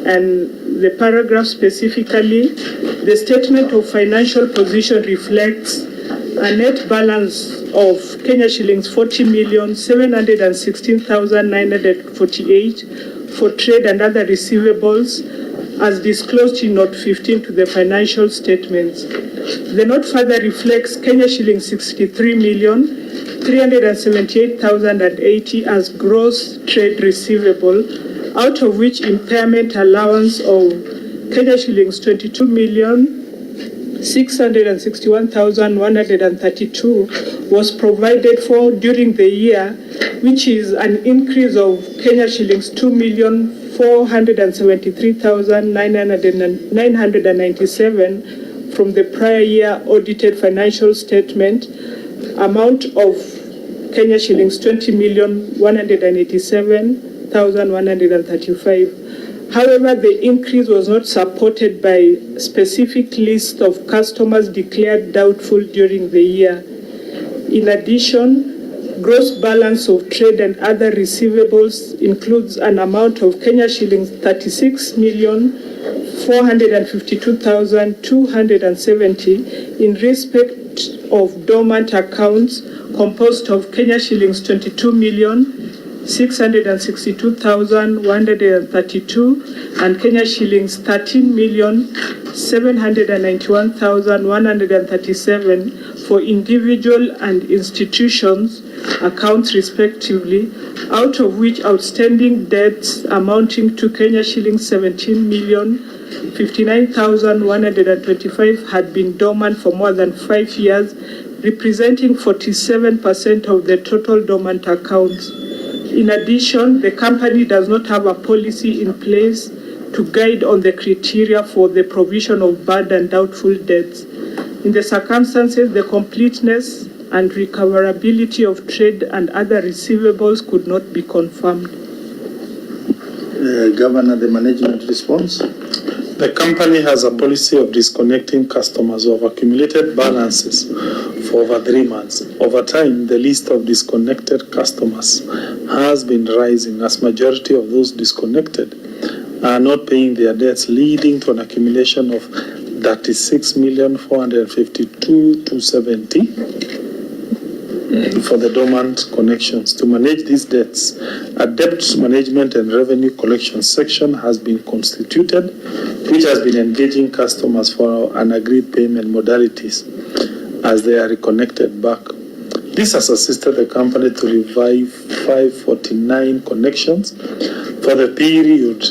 and the paragraph specifically, the statement of financial position reflects a net balance of Kenya shillings 40,716,948 for trade and other receivables as disclosed in Note 15 to the financial statements. The note further reflects Kenya shillings 63,378,080 as gross trade receivable, out of which impairment allowance of Kenya shillings 22,661,132 was provided for during the year, which is an increase of Kenya shillings 2,473,997 from the prior year audited financial statement amount of Kenya shillings 20,187,135. However, the increase was not supported by specific list of customers declared doubtful during the year. In addition, gross balance of trade and other receivables includes an amount of Kenya shillings 36,452,270 in respect of dormant accounts composed of Kenya shillings 22,000,000 662,132 and Kenya shillings 13,791,137 for individual and institutions accounts respectively, out of which outstanding debts amounting to Kenya shillings 17,059,125 had been dormant for more than 5 years, representing 47% of the total dormant accounts. In addition, the company does not have a policy in place to guide on the criteria for the provision of bad and doubtful debts. In the circumstances, the completeness and recoverability of trade and other receivables could not be confirmed. Governor, the management response. The company has a policy of disconnecting customers who have accumulated balances for over 3 months. Over time, the list of disconnected customers has been rising as majority of those disconnected are not paying their debts, leading to an accumulation of 36,452,270 for the dormant connections. To manage these debts, a debt management and revenue collection section has been constituted, which has been engaging customers for an agreed payment modalities as they are reconnected back. This has assisted the company to revive 549 connections for the period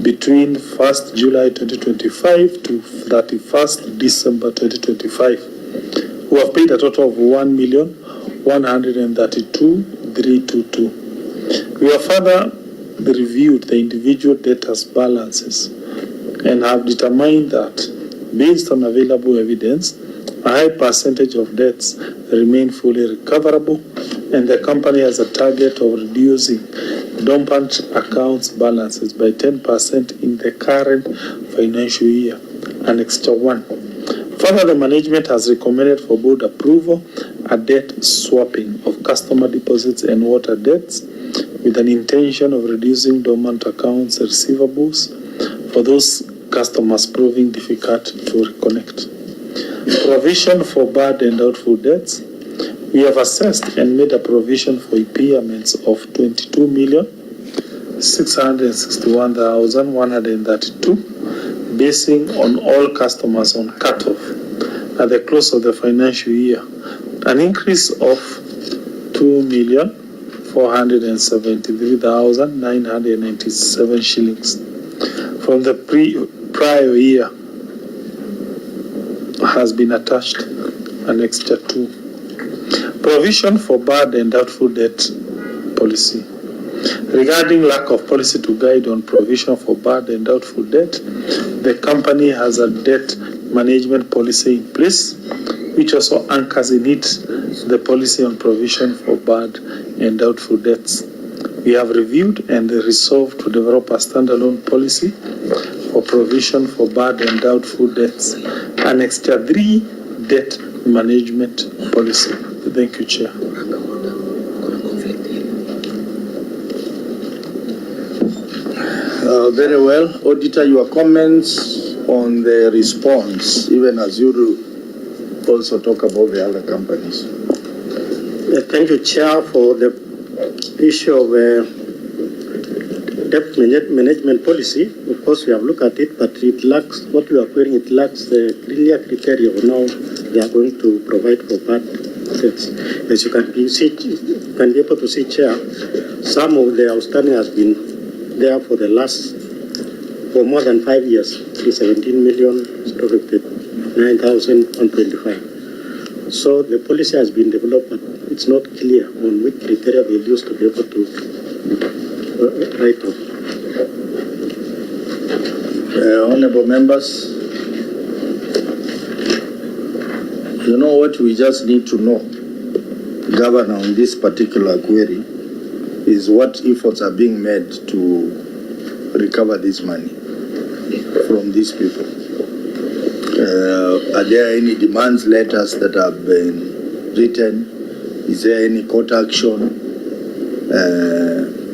between 1st July 2025 to 31st December 2025, who have paid a total of 1,132,322. We have further reviewed the individual debtors' balances and have determined that, based on available evidence, a high percentage of debts remain fully recoverable, and the company has a target of reducing dormant accounts balances by 10% in the current financial year, Annexure 1. Further, the management has recommended for board approval a debt swapping of customer deposits and water debts with an intention of reducing dormant accounts receivables for those customers proving difficult to reconnect. Provision for bad and doubtful debts. We have assessed and made a provision for impairments of 22,661,132, basing on all customers on cutoff at the close of the financial year, an increase of 2,473,997 shillings from the prior year has been attached. Annexure 2. Provision for bad and doubtful debt policy. Regarding lack of policy to guide on provision for bad and doubtful debt, the company has a debt management policy in place, which also anchors in it the policy on provision for bad and doubtful debts. We have reviewed and resolved to develop a standalone policy for provision for bad and doubtful debts, Annexure 3 debt management policy. Thank you, Chair. Very well. Auditor, your comments on the response, even as you also talk about the other companies. Thank you, Chair, for the issue of debt management policy. Of course, we have looked at it, but it lacks, what we are querying, it lacks the clear criteria of now they are going to provide for bad debts. As you can be able to see, Chair, some of the outstanding has been there for more than 5 years, 17,9,125. So the policy has been developed, but it's not clear on which criteria they use to be able to write off. Honorable members, you know what we just need to know, Governor, on this particular query, is what efforts are being made to recover this money from these people. Are there any demands letters that have been written? Is there any court action?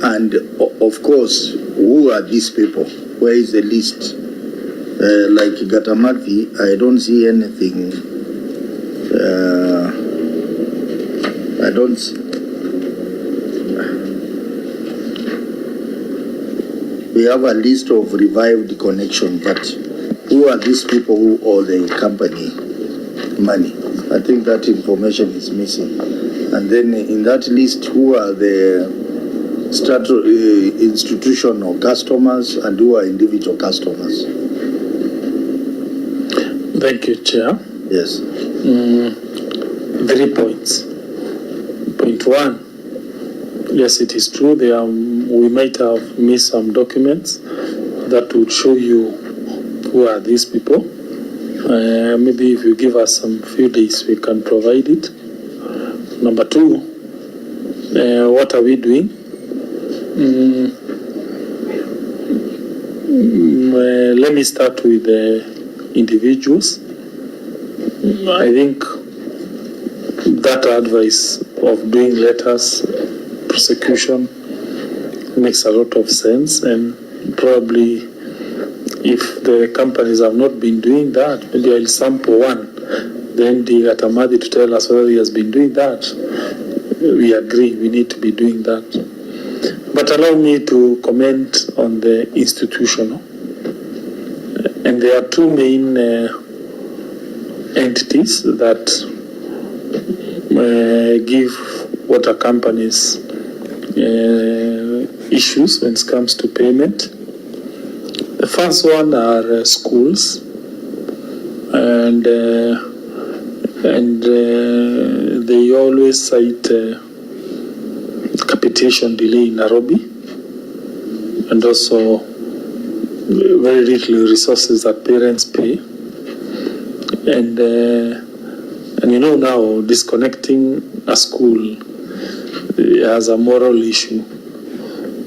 And of course, who are these people? Where is the list? Like Gatamathi, I don't see anything. we have a list of revived connection, but who are these people who owe the company money? I think that information is missing. And then in that list, who are the institutional customers and who are individual customers? Thank you, Chair. Yes. 3 points. Point 1, yes, it is true. We might have missed some documents that would show you who are these people. Maybe if you give us some few days, we can provide it. Number 2, what are we doing? Let me start with the individuals. I think that advice of doing letters, prosecution, makes a lot of sense, and probably if the companies have not been doing that, maybe I'll sample one, then the Atamadi to tell us whether he has been doing that. We agree, we need to be doing that. But allow me to comment on the institutional. And there are 2 main entities that give water companies issues when it comes to payment. The first one are schools, and they always cite capitation delay in Nairobi, and also very little resources that parents pay. And you know now, disconnecting a school has a moral issue.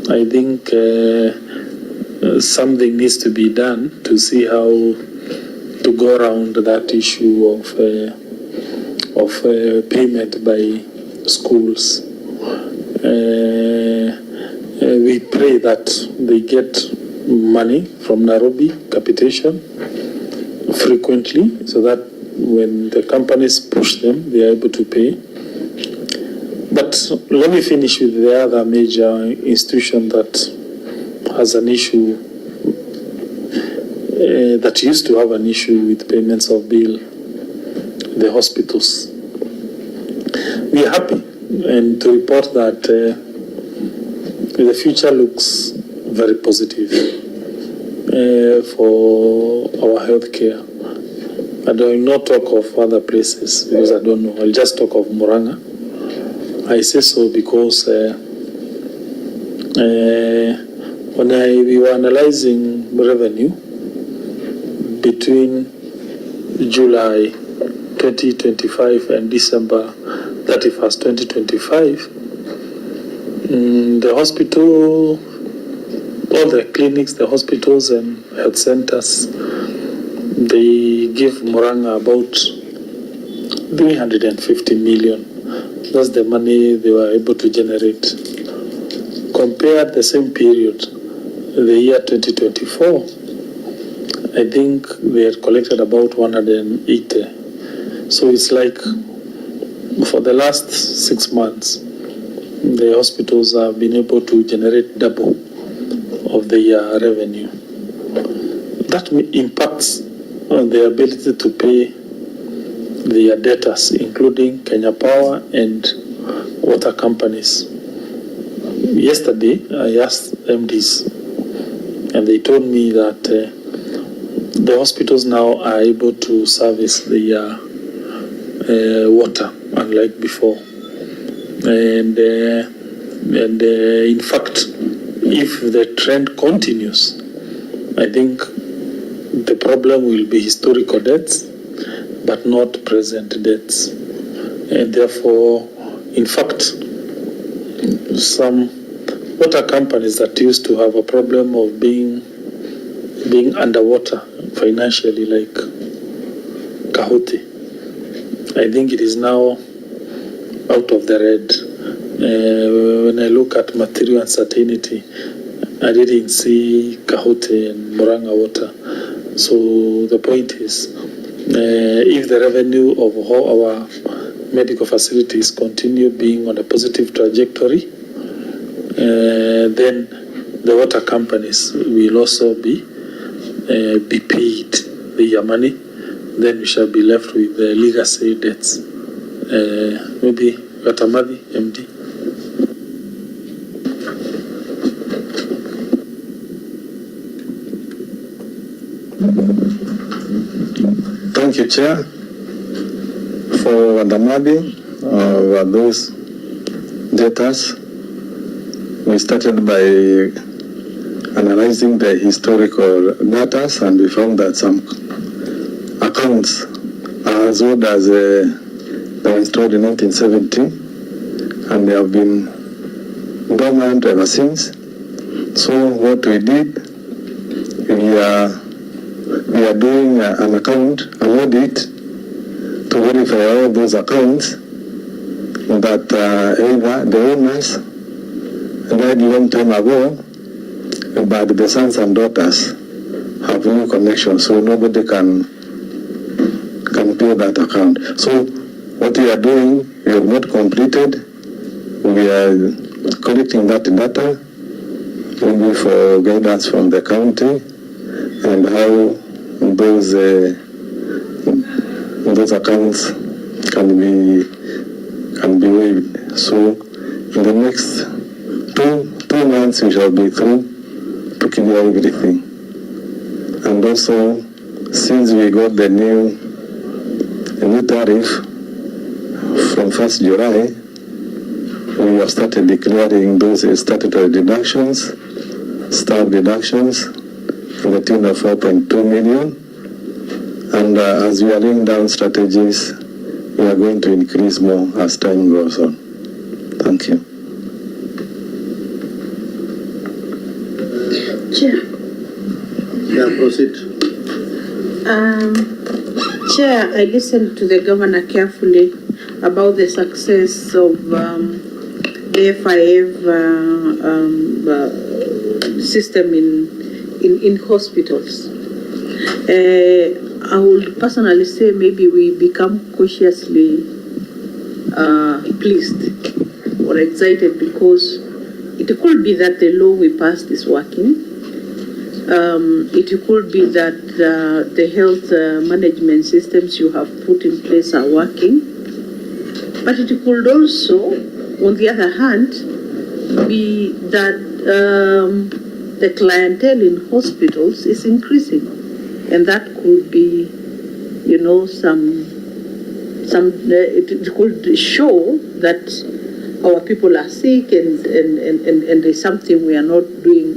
I think something needs to be done to see how to go around that issue of payment by schools. We pray that they get money from Nairobi capitation frequently, so that when the companies push them, they are able to pay. But let me finish with the other major institution that has an issue, that used to have an issue with payments of bill, the hospitals. We are happy and to report that the future looks very positive for our healthcare. I will not talk of other places because I don't know. I'll just talk of Murang'a. I say so because when we were analyzing revenue between July 2025 and December 31st, 2025, the hospital, all the clinics, the hospitals and health centers, they give Murang'a about 350 million. That's the money they were able to generate. Compared the same period, the year 2024, I think they had collected about 180. So it's like for the last 6 months, the hospitals have been able to generate double of the revenue. That impacts on their ability to pay their debtors, including Kenya Power and water companies. Yesterday, I asked MDs, and they told me that the hospitals now are able to service the water, unlike before. And in fact, if the trend continues, I think the problem will be historical debts, but not present debts. And therefore, in fact, some water companies that used to have a problem of being underwater financially, like Kahuti, I think it is now out of the red. When I look at material uncertainty, I didn't see Kahuti and Murang'a water. So the point is, if the revenue of all our medical facilities continue being on a positive trajectory, then the water companies will also be paid their money. Then we shall be left with the legacy debts. Maybe Gatamadi, MD. Thank you, Chair. For Wadamadi, those debtors, we started by analyzing the historical data, and we found that some accounts are as old as they were installed in 1970, and they have been dormant ever since. So what we did, we are doing an audit to verify all those accounts that either the owners died a long time ago, but the sons and daughters have no connection, so nobody can pay that account. So what we are doing, we have not completed. We are collecting that data, maybe for guidance from the county, and how those accounts can be waived. So in the next two months we shall be through to clear everything. And also, since we got the new tariff from 1st July, we have started declaring those statutory deductions, staff deductions, to the tune of 4.2 million. And as we are laying down strategies, we are going to increase more as time goes on. Thank you. Chair. Yeah, proceed. Chair, I listened to the governor carefully about the success of the FIF system in hospitals. I would personally say maybe we become cautiously pleased or excited because it could be that the law we passed is working. It could be that the health management systems you have put in place are working. But it could also, on the other hand, be that the clientele in hospitals is increasing. And that could be, it could show that our people are sick and there's something we are not doing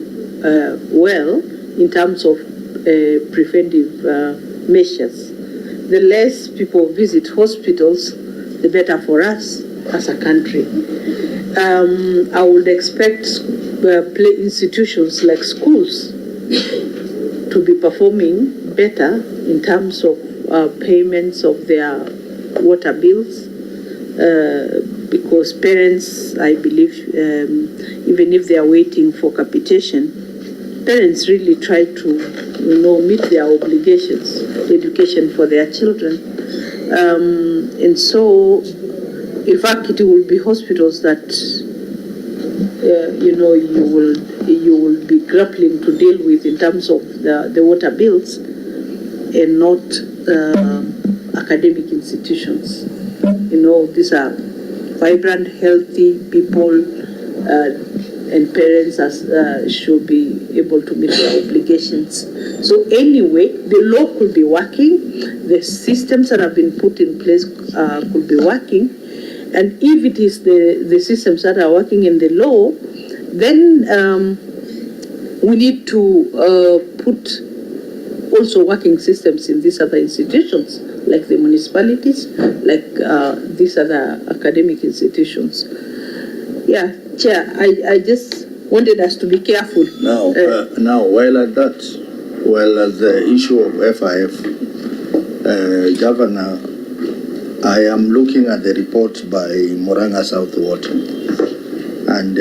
well in terms of preventive measures. The less people visit hospitals, the better for us as a country. I would expect institutions like schools to be performing better in terms of payments of their water bills, because parents, I believe, even if they are waiting for capitation, parents really try to, meet their obligations, education for their children. And so, in fact, it will be hospitals that, you will be grappling to deal with in terms of the water bills, and not academic institutions. These are vibrant, healthy people, and parents should be able to meet their obligations. So anyway, the law could be working, the systems that have been put in place could be working, and if it is the systems that are working in the law, then we need to put also working systems in these other institutions, like the municipalities, like these other academic institutions. Yeah, Chair, I just wanted us to be careful. Now, while at the issue of FIF, Governor, I am looking at the report by Murang'a South Water, and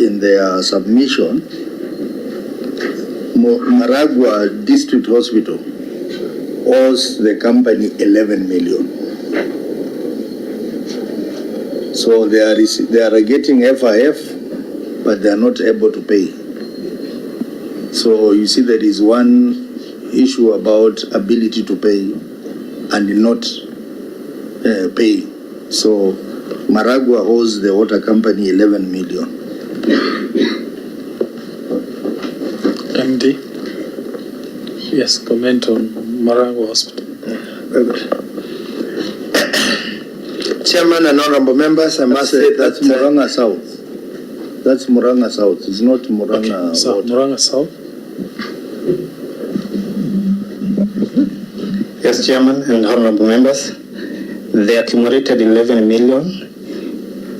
in their submission, Maragua District Hospital owes the company 11 million. So they are getting FIF, but they are not able to pay. So you see there is one issue about ability to pay and not pay. So Maragua owes the water company 11 million. MD? Yes, comment on Maragua Hospital. Chairman and honorable members, I must say that's Murang'a South. That's Murang'a South. It's not Murang'a So, Murang'a South? Yes, Chairman and honorable members, the accumulated 11 million,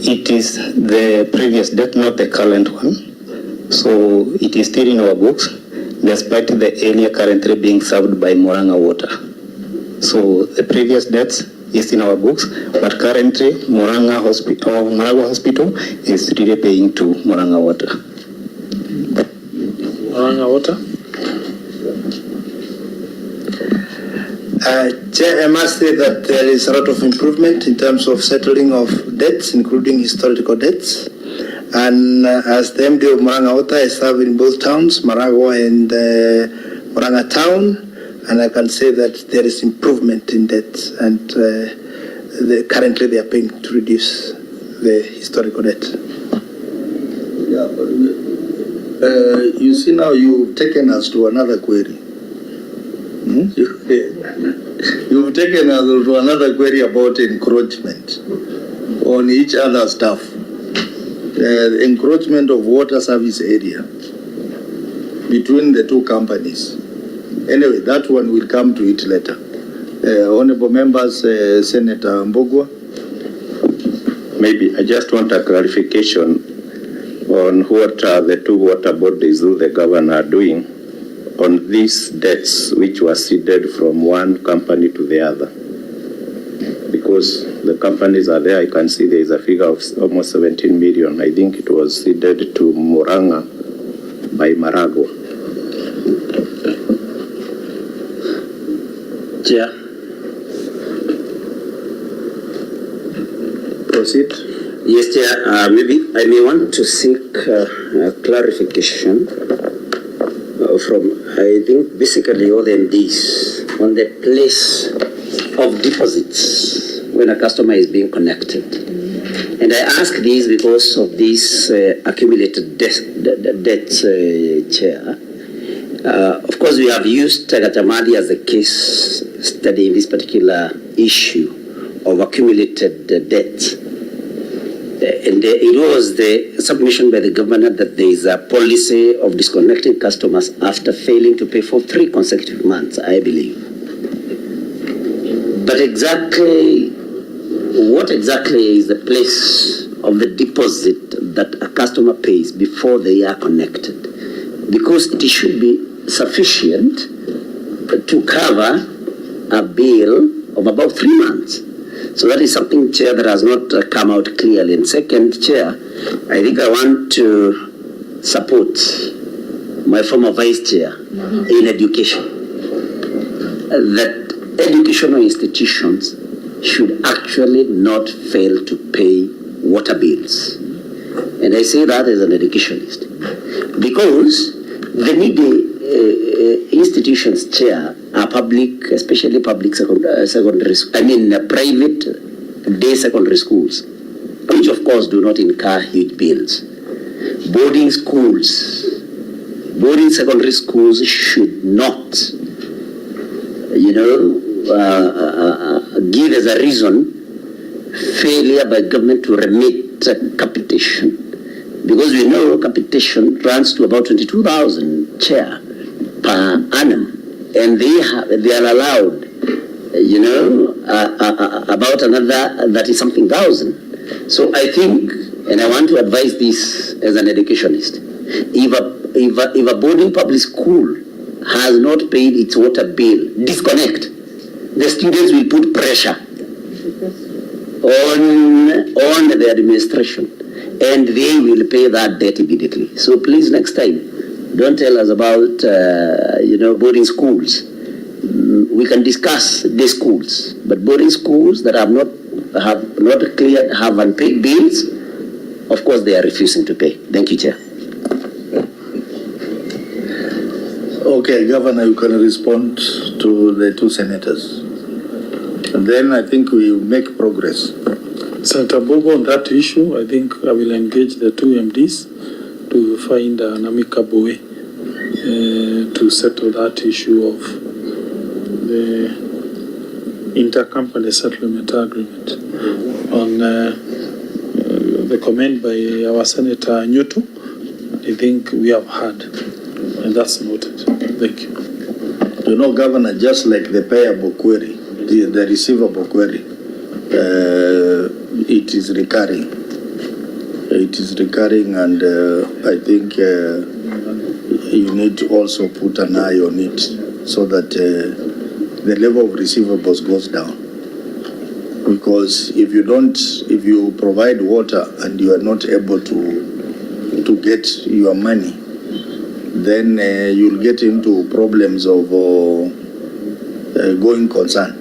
it is the previous debt, not the current one. So it is still in our books, despite the area currently being served by Murang'a Water. So the previous debts is in our books, but currently Murang'a Hospital is really paying to Murang'a Water. Murang'a Water? Chair, I must say that there is a lot of improvement in terms of settling of debts, including historical debts. And as the MD of Murang'a Water, I serve in both towns, Maragua and Murang'a Town, and I can say that there is improvement in debts, and currently they are paying to reduce the historical debt. Yeah, but, you see now you've taken us to another query. You've taken us to another query about encroachment on each other's stuff. Encroachment of water service area between the two companies. Anyway, that one will come to it later. Honorable members, Senator Mbogwa. Maybe I just want a clarification on what the two water bodies who the governor are doing on these debts which were ceded from one company to the other. Because the companies are there, I can see there is a figure of almost 17 million. I think it was ceded to Murang'a by Maragua. Chair. Proceed. Yes, Chair. Maybe I may want to seek clarification from, I think, basically all the MDs on the place of deposits when a customer is being connected. And I ask this because of this accumulated debts, Chair. Of course, we have used Tagatamadi as a case study in this particular issue of accumulated debt. And it was the submission by the governor that there is a policy of disconnecting customers after failing to pay for 3 consecutive months, I believe. But what exactly is the place of the deposit that a customer pays before they are connected? Because it should be sufficient to cover a bill of about 3 months. So that is something, Chair, that has not come out clearly. And second, Chair, I think I want to support my former Vice Chair in education, that educational institutions should actually not fail to pay water bills. And I say that as an educationist, because the needy institutions, Chair, are public, especially public secondary, private day secondary schools, which of course do not incur huge bills. Boarding secondary schools should not, give as a reason failure by government to remit capitation. Because we know capitation runs to about 22,000, Chair, per annum. And they are allowed, about another 30-something thousand. So I think, and I want to advise this as an educationist, if a boarding public school has not paid its water bill, disconnect. The students will put pressure on the administration, and they will pay that debt immediately. So please, next time, don't tell us about boarding schools. We can discuss day schools, but boarding schools that have not cleared, have unpaid bills, of course they are refusing to pay. Thank you, Chair. Okay, Governor, you can respond to the two senators. And then I think we make progress. Senator Bobo, on that issue, I think I will engage the two MDs to find an amicable way to settle that issue of the intercompany settlement agreement. On the comment by our Senator Nyuto, I think we have heard, and that's noted. Thank you. You know, Governor, just like the payable query, the receivable query, it is recurring. It is recurring, and I think you need to also put an eye on it so that the level of receivables goes down. Because if you provide water and you are not able to get your money, then you'll get into problems of going concern.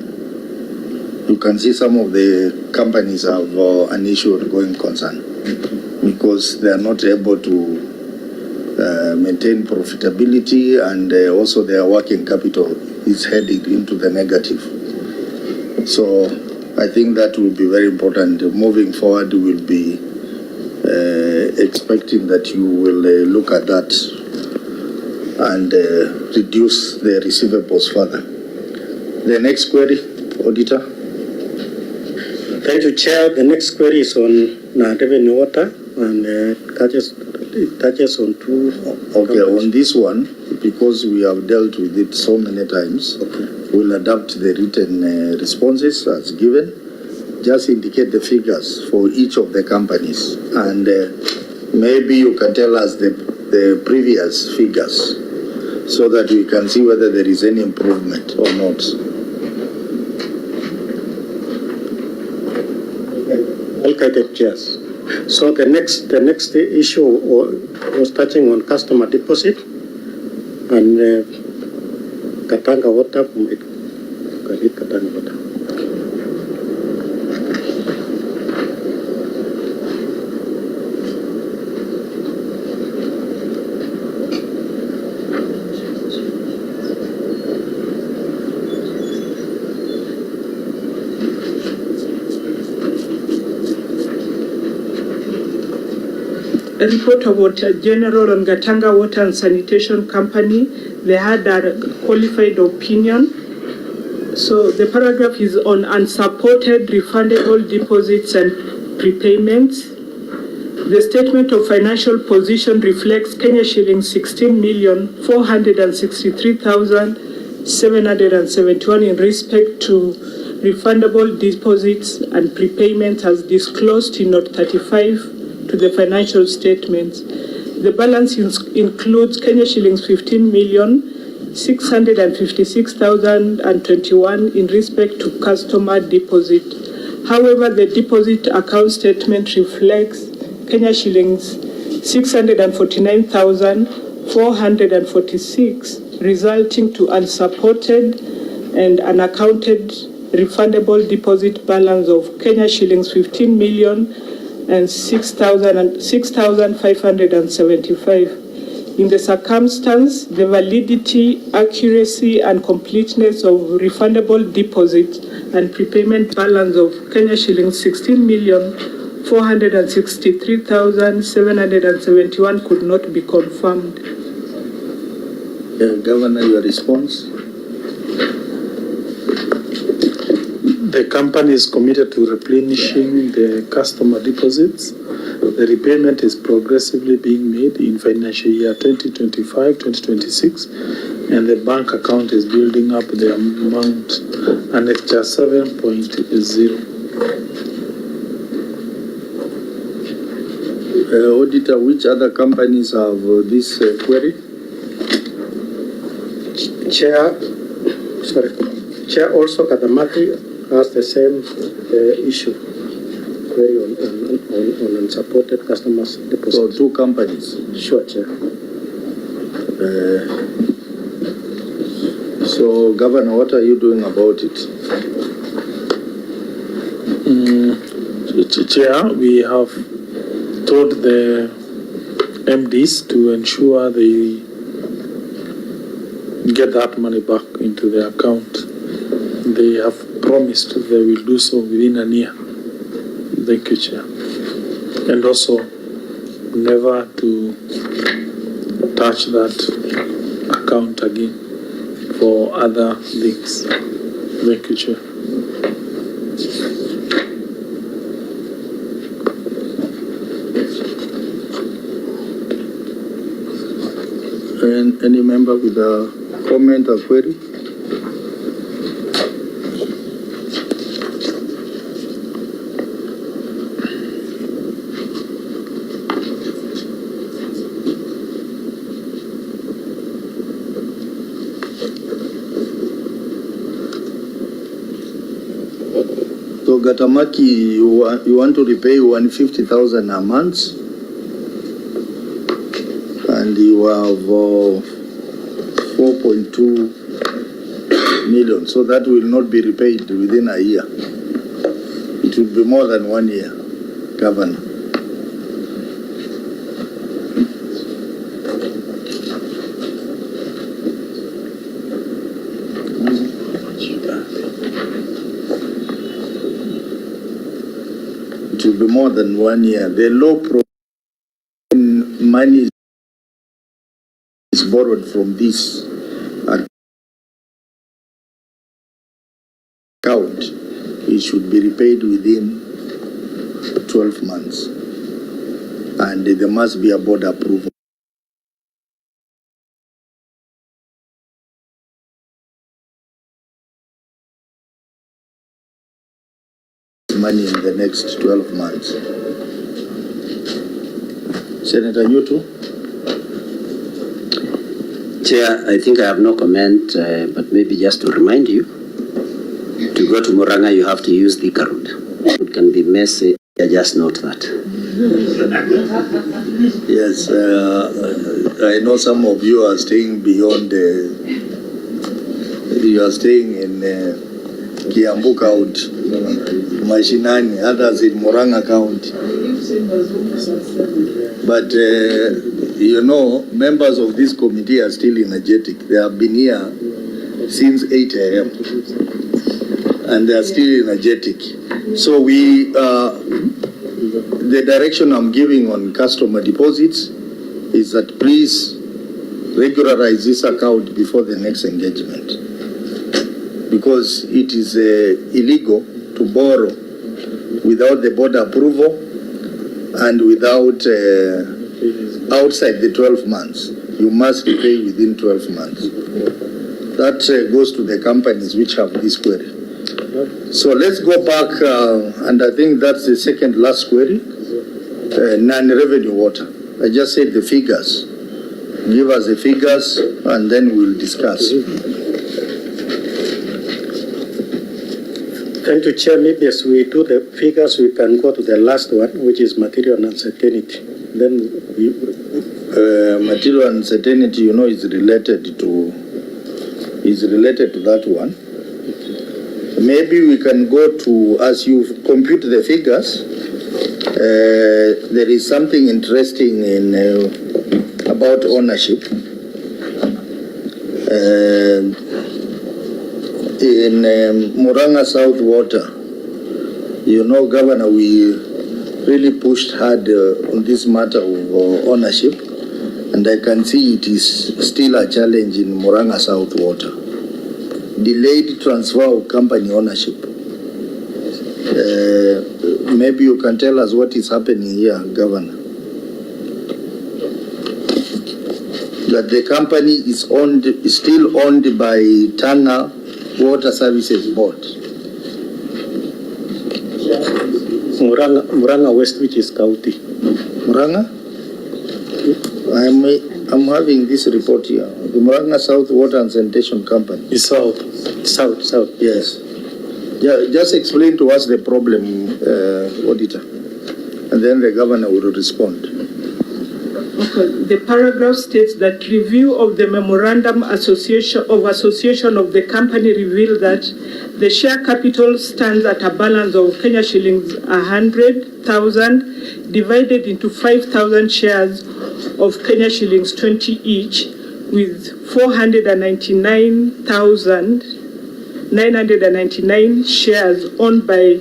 You can see some of the companies have an issue of going concern because they are not able to maintain profitability, and also their working capital is heading into the negative. So I think that will be very important. Moving forward, we will be expecting that you will look at that and reduce the receivables further. The next query, Auditor. Thank you, Chair. The next query is on revenue water, and it touches on two. Okay, on this one, because we have dealt with it so many times, we'll adapt the written responses as given. Just indicate the figures for each of the companies, and maybe you can tell us the previous figures so that we can see whether there is any improvement or not. Allocated chairs. So the next issue was touching on customer deposit, and Katanga Water. Katanga Water. A report of Auditor General on Gatanga Water and Sanitation Company. They had a qualified opinion. So the paragraph is on unsupported refundable deposits and prepayments. The statement of financial position reflects Kenya shillings 16,463,771 in respect to refundable deposits and prepayments as disclosed in Note 35 to the financial statements. The balance includes Kenya shillings 15,656,021 in respect to customer deposit. However, the deposit account statement reflects Kenya shillings 649,446, resulting to unsupported and unaccounted refundable deposit balance of Kenya shillings 15 million and 6,575. In the circumstance, the validity, accuracy, and completeness of refundable deposit and prepayment balance of Kenya shillings 16,463,771 could not be confirmed. Governor, your response? The company is committed to replenishing the customer deposits. The repayment is progressively being made in financial year 2025-2026, and the bank account is building up the amount annexure 7.0. Auditor, which other companies have this query? Chair, also Katamati has the same issue, query on unsupported customers deposits. So two companies? Sure, Chair. So, Governor, what are you doing about it? Chair, we have told the MDs to ensure they get that money back into their account. They have promised they will do so within a year. Thank you, Chair. And also, never to touch that account again for other things. Thank you, Chair. And any member with a comment or query? So Gatamaki, you want to repay 150,000 a month, and you have 4.2 million. So that will not be repaid within a year. It will be more than 1 year, Governor. It will be more than 1 year. The law money is borrowed from this account. It should be repaid within 12 months. And there must be a board approval. Money in the next 12 months. Senator Nyutu? Chair, I think I have no comment, but maybe just to remind you, to go to Murang'a, you have to use the road. It can be messy, just note that. Yes, I know some of you are staying beyond, you are staying in Kiambu County, Mashinani, others in Murang'a County. But, you know, members of this committee are still energetic. They have been here since 8 a.m. and they are still energetic. So the direction I'm giving on customer deposits is that please regularize this account before the next engagement, because it is illegal to borrow without the board approval and without outside the 12 months. You must repay within 12 months. That goes to the companies which have this query. So let's go back, and I think that's the second last query, non-revenue water. I just said the figures. Give us the figures and then we'll discuss. Thank you, Chair. Maybe as we do the figures, we can go to the last one, which is material uncertainty. Then material uncertainty, you know, is related to that one. Maybe we can go to, as you compute the figures, there is something interesting in about ownership. In Murang'a South Water, you know, Governor, we really pushed hard on this matter of ownership, and I can see it is still a challenge in Murang'a South Water. Delayed transfer of company ownership. Maybe you can tell us what is happening here, Governor. That the company is still owned by Tanga Water Services Board. Murang'a West, which is county. Murang'a? I'm having this report here. The Murang'a South Water and Sanitation Company. It's south. South. Yes. Yeah, just explain to us the problem, Auditor, and then the Governor will respond. Okay. The paragraph states that review of the memorandum association of the company revealed that the share capital stands at a balance of Kenya shillings 100,000 divided into 5,000 shares of Kenya shillings 20 each, with 499,999 shares owned by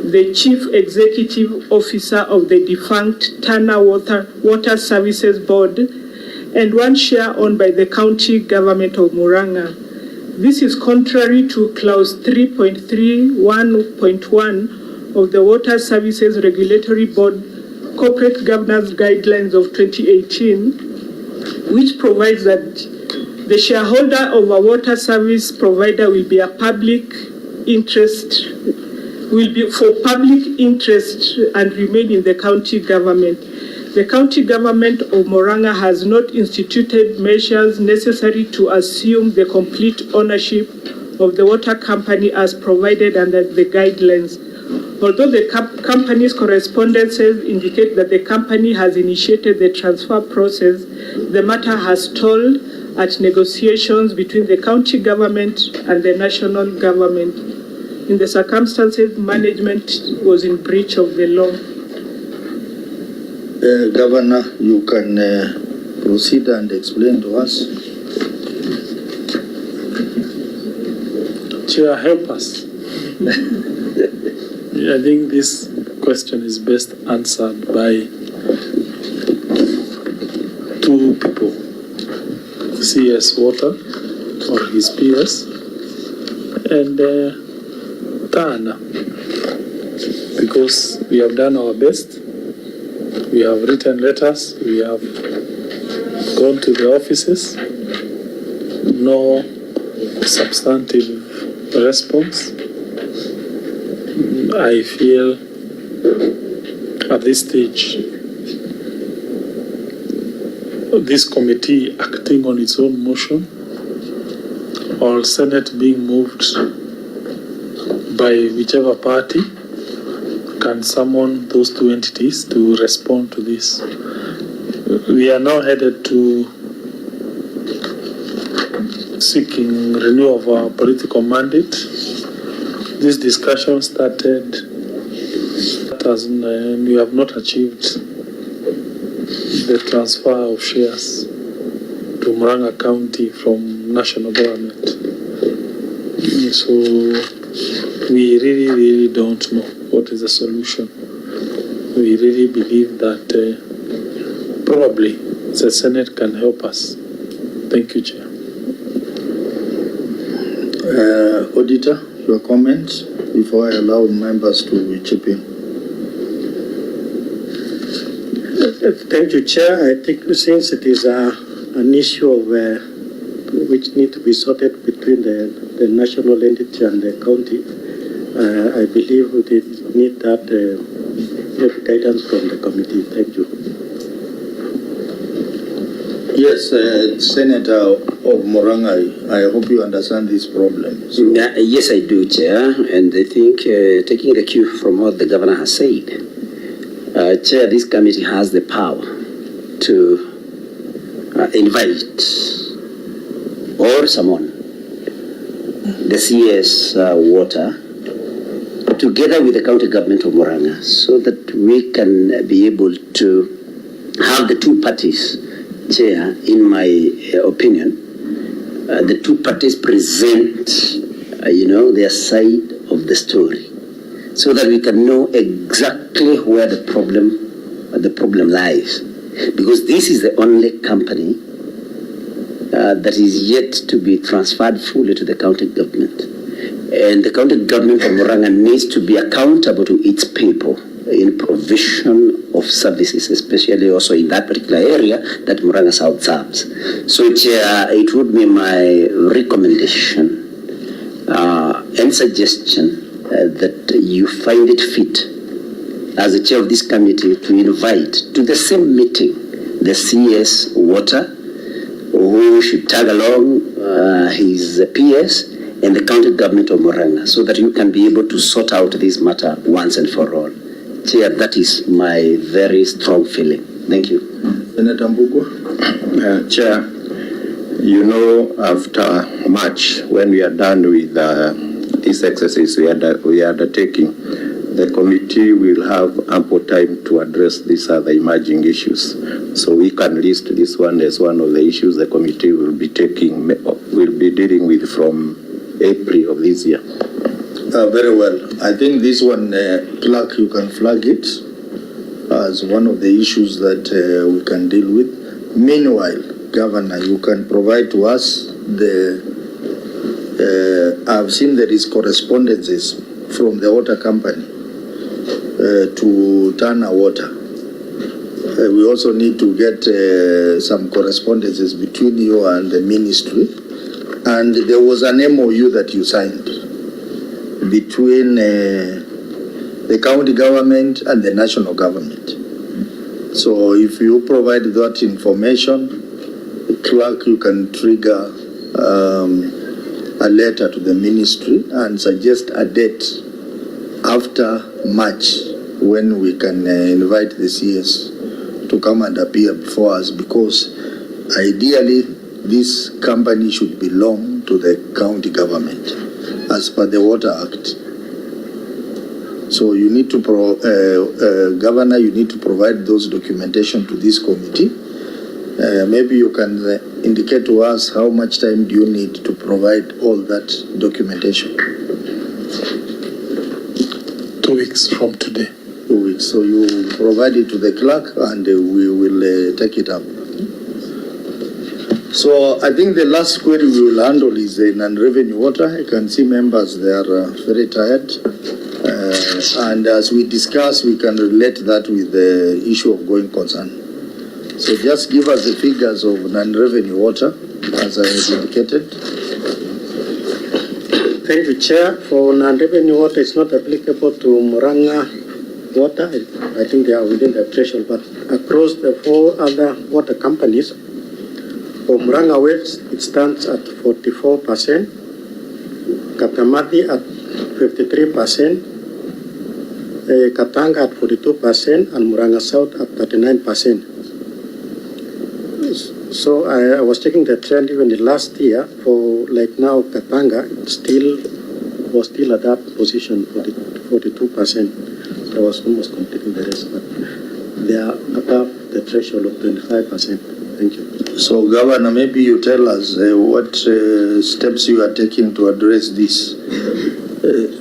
the Chief Executive Officer of the defunct Tana Water Services Board, and 1 share owned by the county government of Murang'a. This is contrary to clause 3.31.1 of the Water Services Regulatory Board Corporate Governance Guidelines of 2018, which provides that the shareholder of a water service provider will be for public interest and remain in the county government. The county government of Murang'a has not instituted measures necessary to assume the complete ownership of the water company as provided under the guidelines. Although the company's correspondences indicate that the company has initiated the transfer process, the matter has stalled at negotiations between the county government and the national government. In the circumstances, management was in breach of the law. Governor, you can proceed and explain to us. Chair, help us. I think this question is best answered by 2 people, CS Water or his PS and Tana, because we have done our best. We have written letters, we have gone to the offices, no substantive response. I feel at this stage, this committee acting on its own motion, or Senate being moved by whichever party, can summon those 2 entities to respond to this. We are now headed to seeking renewal of our political mandate. This discussion started, and we have not achieved the transfer of shares to Murang'a County from national government. So we really don't know what is the solution. We really believe that probably the Senate can help us. Thank you, Chair. Auditor, your comments before I allow members to chip in. Thank you, Chair. I think since it is an issue of which need to be sorted between the national entity and the county, I believe we need that guidance from the committee. Thank you. Yes, Senator of Murang'a, I hope you understand this problem. So. Yes, I do, Chair, and I think taking the cue from what the governor has said, Chair, this committee has the power to invite or summon the CS Water together with the county government of Murang'a, so that we can be able to have the 2 parties, Chair, in my opinion, the 2 parties present, their side of the story, so that we can know exactly where the problem lies. Because this is the only company that is yet to be transferred fully to the county government. And the county government of Murang'a needs to be accountable to its people in provision of services, especially also in that particular area that Murang'a South serves. So, Chair, it would be my recommendation and suggestion that you find it fit, as the chair of this committee, to invite to the same meeting the CS Water, who should tag along his PS, and the county government of Murang'a, so that you can be able to sort out this matter once and for all. Chair, that is my very strong feeling. Thank you. Senator Mbugo. Chair, after March, when we are done with this exercise we are undertaking, the committee will have ample time to address these other emerging issues. So we can list this one as one of the issues the committee will be dealing with from April of this year. Very well. I think this one, clerk, you can flag it as one of the issues that we can deal with. Meanwhile, Governor, you can provide to us I've seen there is correspondences from the water company to Tana Water. We also need to get some correspondences between you and the ministry. And there was an MOU that you signed between the county government and the national government. So if you provide that information, the clerk, you can trigger a letter to the ministry and suggest a date after March when we can invite the CS to come and appear before us, because ideally this company should belong to the county government as per the Water Act. So you need to, Governor, you need to provide those documentation to this committee. Maybe you can indicate to us how much time do you need to provide all that documentation? 2 weeks from today. 2 weeks. So you provide it to the clerk and we will take it up. So I think the last query we will handle is the non-revenue water. I can see members, they are very tired. And as we discuss, we can relate that with the issue of going concern. So just give us the figures of non-revenue water, as I have indicated. Thank you, Chair. For non-revenue water, it's not applicable to Murang'a water. I think they are within the threshold, but across the 4 other water companies, for Murang'a West, it stands at 44%, Katamati at 53%, Katanga at 42%, and Murang'a South at 39%. So I was taking the trend even the last year for, like now, Katanga was still at that position, 42%. So I was almost completing the rest, but they are above the threshold of 25%. Thank you. So, Governor, maybe you tell us what steps you are taking to address this.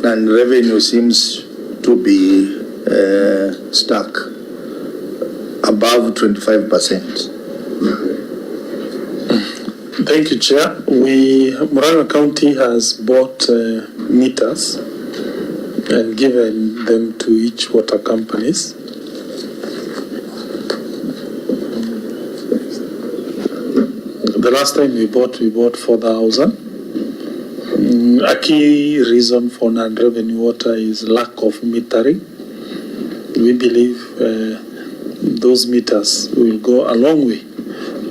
And revenue seems to be stuck above 25%. Thank you, Chair. Murang'a County has bought meters and given them to each water companies. The last time we bought 4,000. A key reason for non-revenue water is lack of metering. We believe those meters will go a long way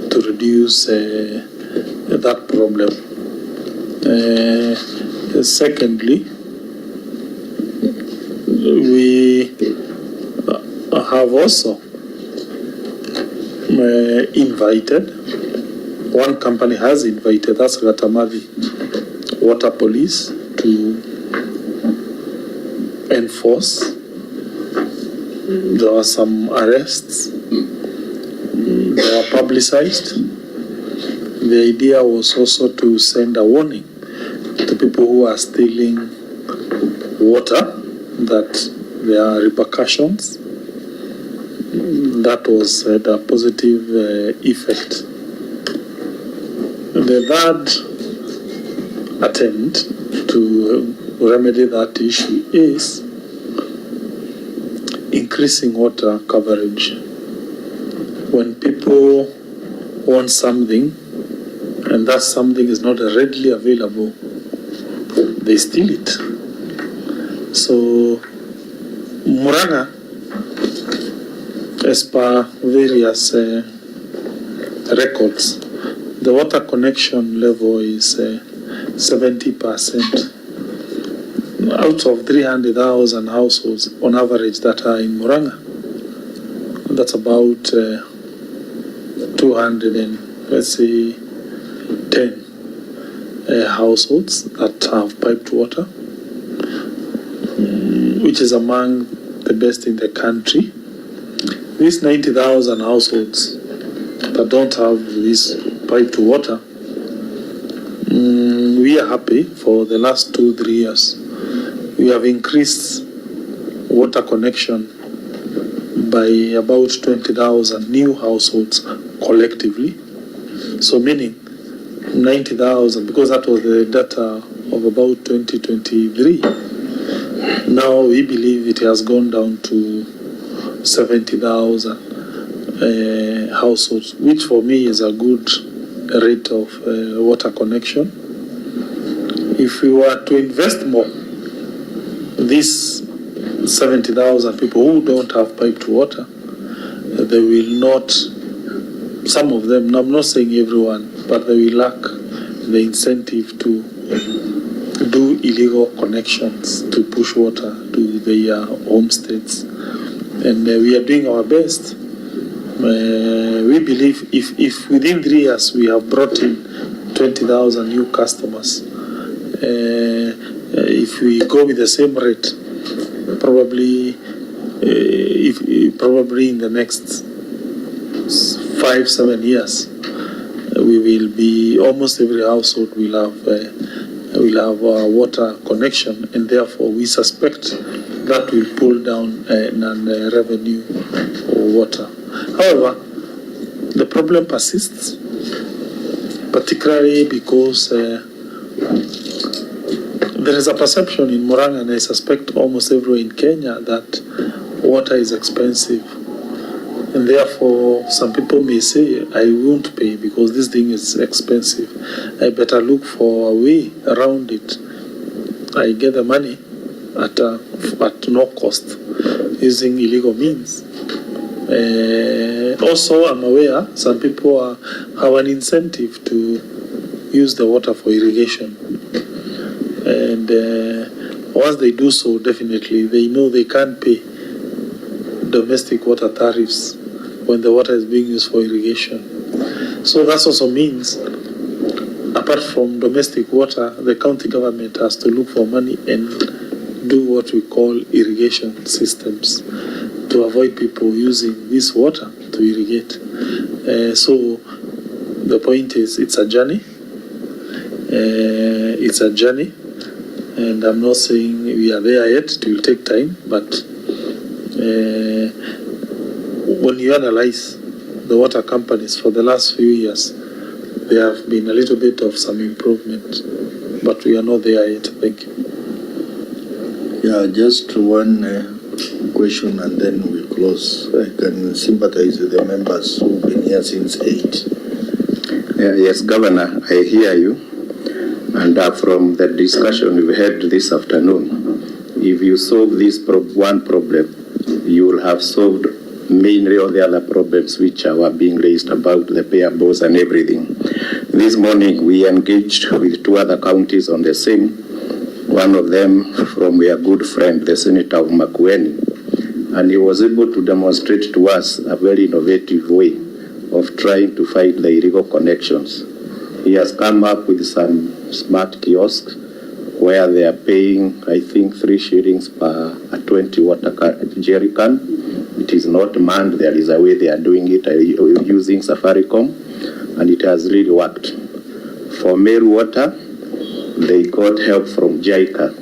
to reduce that problem. Secondly, we have also invited, one company has invited, that's Gatamavi Water Police, to enforce. There were some arrests. They were publicized. The idea was also to send a warning to people who are stealing water that there are repercussions. That was a positive effect. The third attempt to remedy that issue is increasing water coverage. When people want something and that something is not readily available, they steal it. So Murang'a, as per various records, the water connection level is 70%. Out of 300,000 households on average that are in Murang'a, that's about 210 households that have piped water. which is among the best in the country. These 90,000 households that don't have this pipe to water, we are happy. For the last 2-3 years, we have increased water connection by about 20,000 new households collectively. So meaning 90,000, because that was the data of about 2023. Now we believe it has gone down to 70,000 households, which for me is a good rate of water connection. If we were to invest more, these 70,000 people who don't have pipe to water, they will not, some of them, I'm not saying everyone, but they will lack the incentive to do illegal connections to push water to their homesteads. And we are doing our best. We believe if within 3 years we have brought in 20,000 new customers, if we go with the same rate, probably in the next 5-7 years, we will be, almost every household will have a water connection, and therefore we suspect that will pull down non-revenue water. However, the problem persists, particularly because there is a perception in Murang'a, and I suspect almost everywhere in Kenya, that water is expensive. And therefore, some people may say, I won't pay because this thing is expensive. I better look for a way around it. I get the money at no cost using illegal means. Also, I'm aware some people have an incentive to use the water for irrigation. And once they do so, definitely they know they can't pay domestic water tariffs when the water is being used for irrigation. So that also means, apart from domestic water, the county government has to look for money and do what we call irrigation systems to avoid people using this water to irrigate. So the point is, it's a journey. And I'm not saying we are there yet. It will take time, but when you analyze the water companies for the last few years, there have been a little bit of some improvement, but we are not there yet. Thank you. Yeah, just one question and then we close. I can sympathize with the members who've been here since 8. Yes, Governor, I hear you. And from the discussion we've had this afternoon, if you solve this one problem, you will have solved mainly all the other problems which are being raised about the payables and everything. This morning we engaged with 2 other counties on the same. One of them from our good friend, the Senator of Makueni, and he was able to demonstrate to us a very innovative way of trying to fight the illegal connections. He has come up with some smart kiosks where they are paying, I think, 3 shillings per 20 water jerry can. It is not manned. There is a way they are doing it using Safaricom, and it has really worked. For Meru Water, they got help from JICA,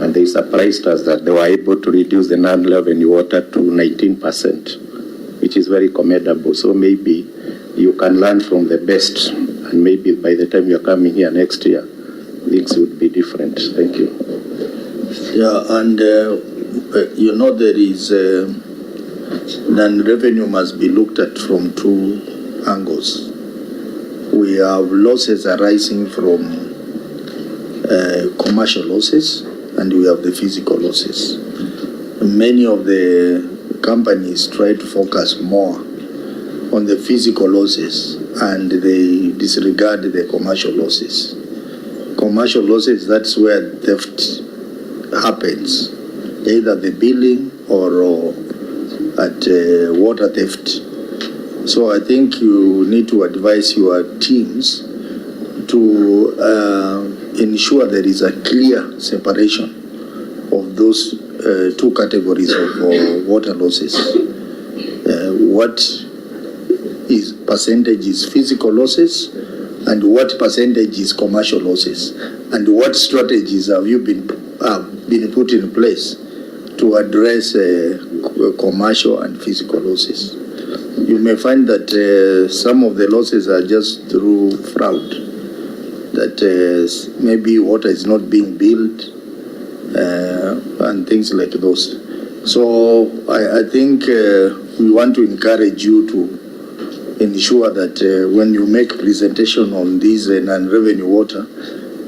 and they surprised us that they were able to reduce the non-revenue water to 19%, which is very commendable. So maybe you can learn from the best, and maybe by the time you're coming here next year, things would be different. Thank you. Yeah, and there is non-revenue must be looked at from 2 angles. We have losses arising from commercial losses, and we have the physical losses. Many of the companies try to focus more on the physical losses, and they disregard the commercial losses. Commercial losses, that's where theft happens, either the billing or at water theft. So I think you need to advise your teams to ensure there is a clear separation of those two categories of water losses. What is percentage is physical losses and what percentage is commercial losses, and what strategies have you been put in place to address commercial and physical losses? You may find that some of the losses are just through fraud, that maybe water is not being billed and things like those. So I think we want to encourage you to ensure that when you make presentation on this non-revenue water,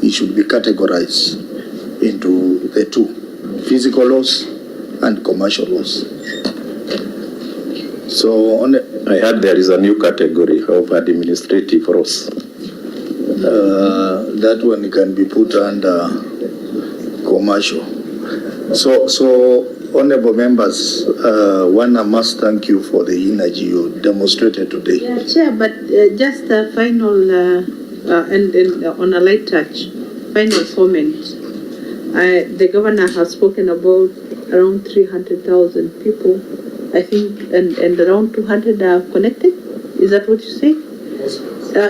it should be categorized into the two, physical loss and commercial loss. So I heard there is a new category of administrative loss. That one can be put under commercial. So honorable members, one, I must thank you for the energy you demonstrated today. Yeah, Chair, but just a final and on a light touch, final comment. The governor has spoken about around 300,000 people, I think, and around 200 are connected. Is that what you say?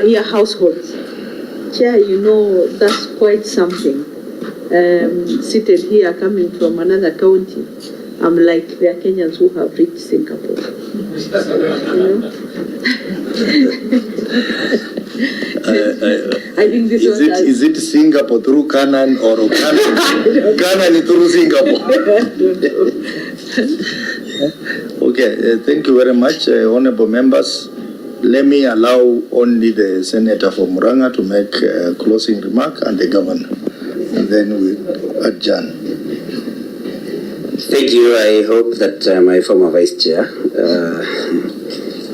Yeah, households. Chair, you know, that's quite something. Seated here, coming from another county, I'm like, there are Kenyans who have reached Singapore. You know? I think this is it Singapore through Canaan or Canaan through Singapore? Okay, thank you very much, honorable members. Let me allow only the senator from Murang'a to make a closing remark and the governor, and then we adjourn. Thank you. I hope that my former vice chair,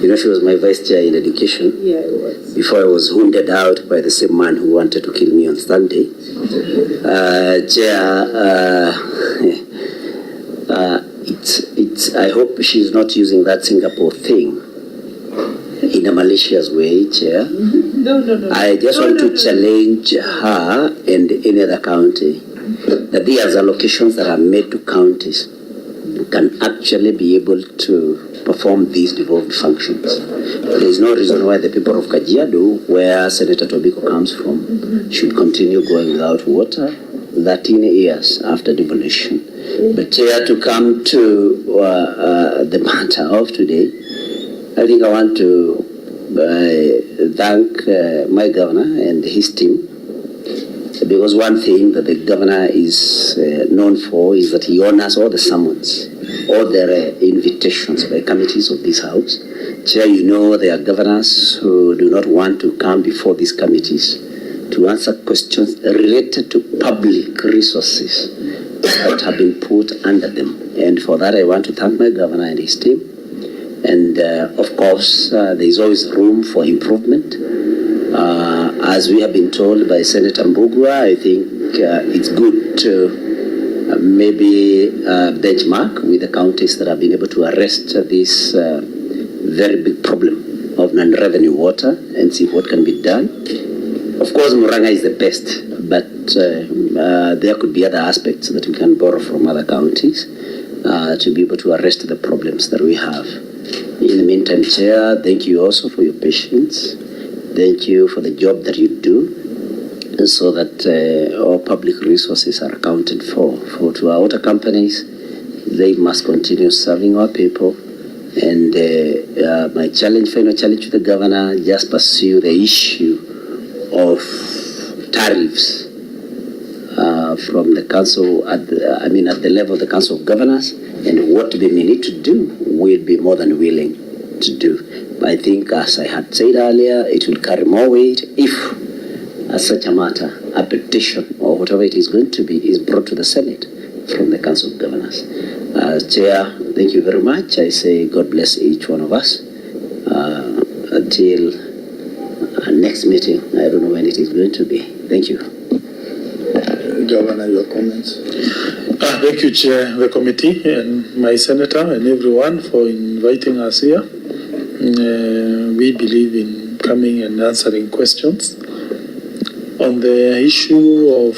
she was my vice chair in education. Yeah, it was. Before I was wounded out by the same man who wanted to kill me on Sunday. I hope she's not using that Singapore thing in a malicious way, Chair. No. I just want to challenge her and any other county that these allocations that are made to counties can actually be able to perform these devolved functions. There is no reason why the people of Kajiado, where Senator Tobiko comes from, should continue going without water 13 years after devolution. But Chair, to come to the matter of today, I think I want to thank my governor and his team, because one thing that the governor is known for is that he honors all the summons, all the invitations by committees of this House. Chair, you know there are governors who do not want to come before these committees to answer questions related to public resources that have been put under them. And for that, I want to thank my governor and his team. And of course, there is always room for improvement. As we have been told by Senator Mbugua, I think it's good to maybe benchmark with the counties that have been able to arrest this very big problem of non-revenue water and see what can be done. Of course, Murang'a is the best, but there could be other aspects that we can borrow from other counties to be able to arrest the problems that we have. In the meantime, Chair, thank you also for your patience. Thank you for the job that you do, so that all public resources are accounted for. For to our water companies, they must continue serving our people. And my final challenge to the governor, just pursue the issue of tariffs from the council, at the level of the Council of Governors, and what we may need to do, we'll be more than willing to do. But I think, as I had said earlier, it will carry more weight if, as such a matter, a petition or whatever it is going to be is brought to the Senate from the Council of Governors. Chair, thank you very much. I say God bless each one of us until our next meeting. I don't know when it is going to be. Thank you. Governor, your comments. Thank you, Chair, the committee, and my senator, and everyone for inviting us here. We believe in coming and answering questions. On the issue of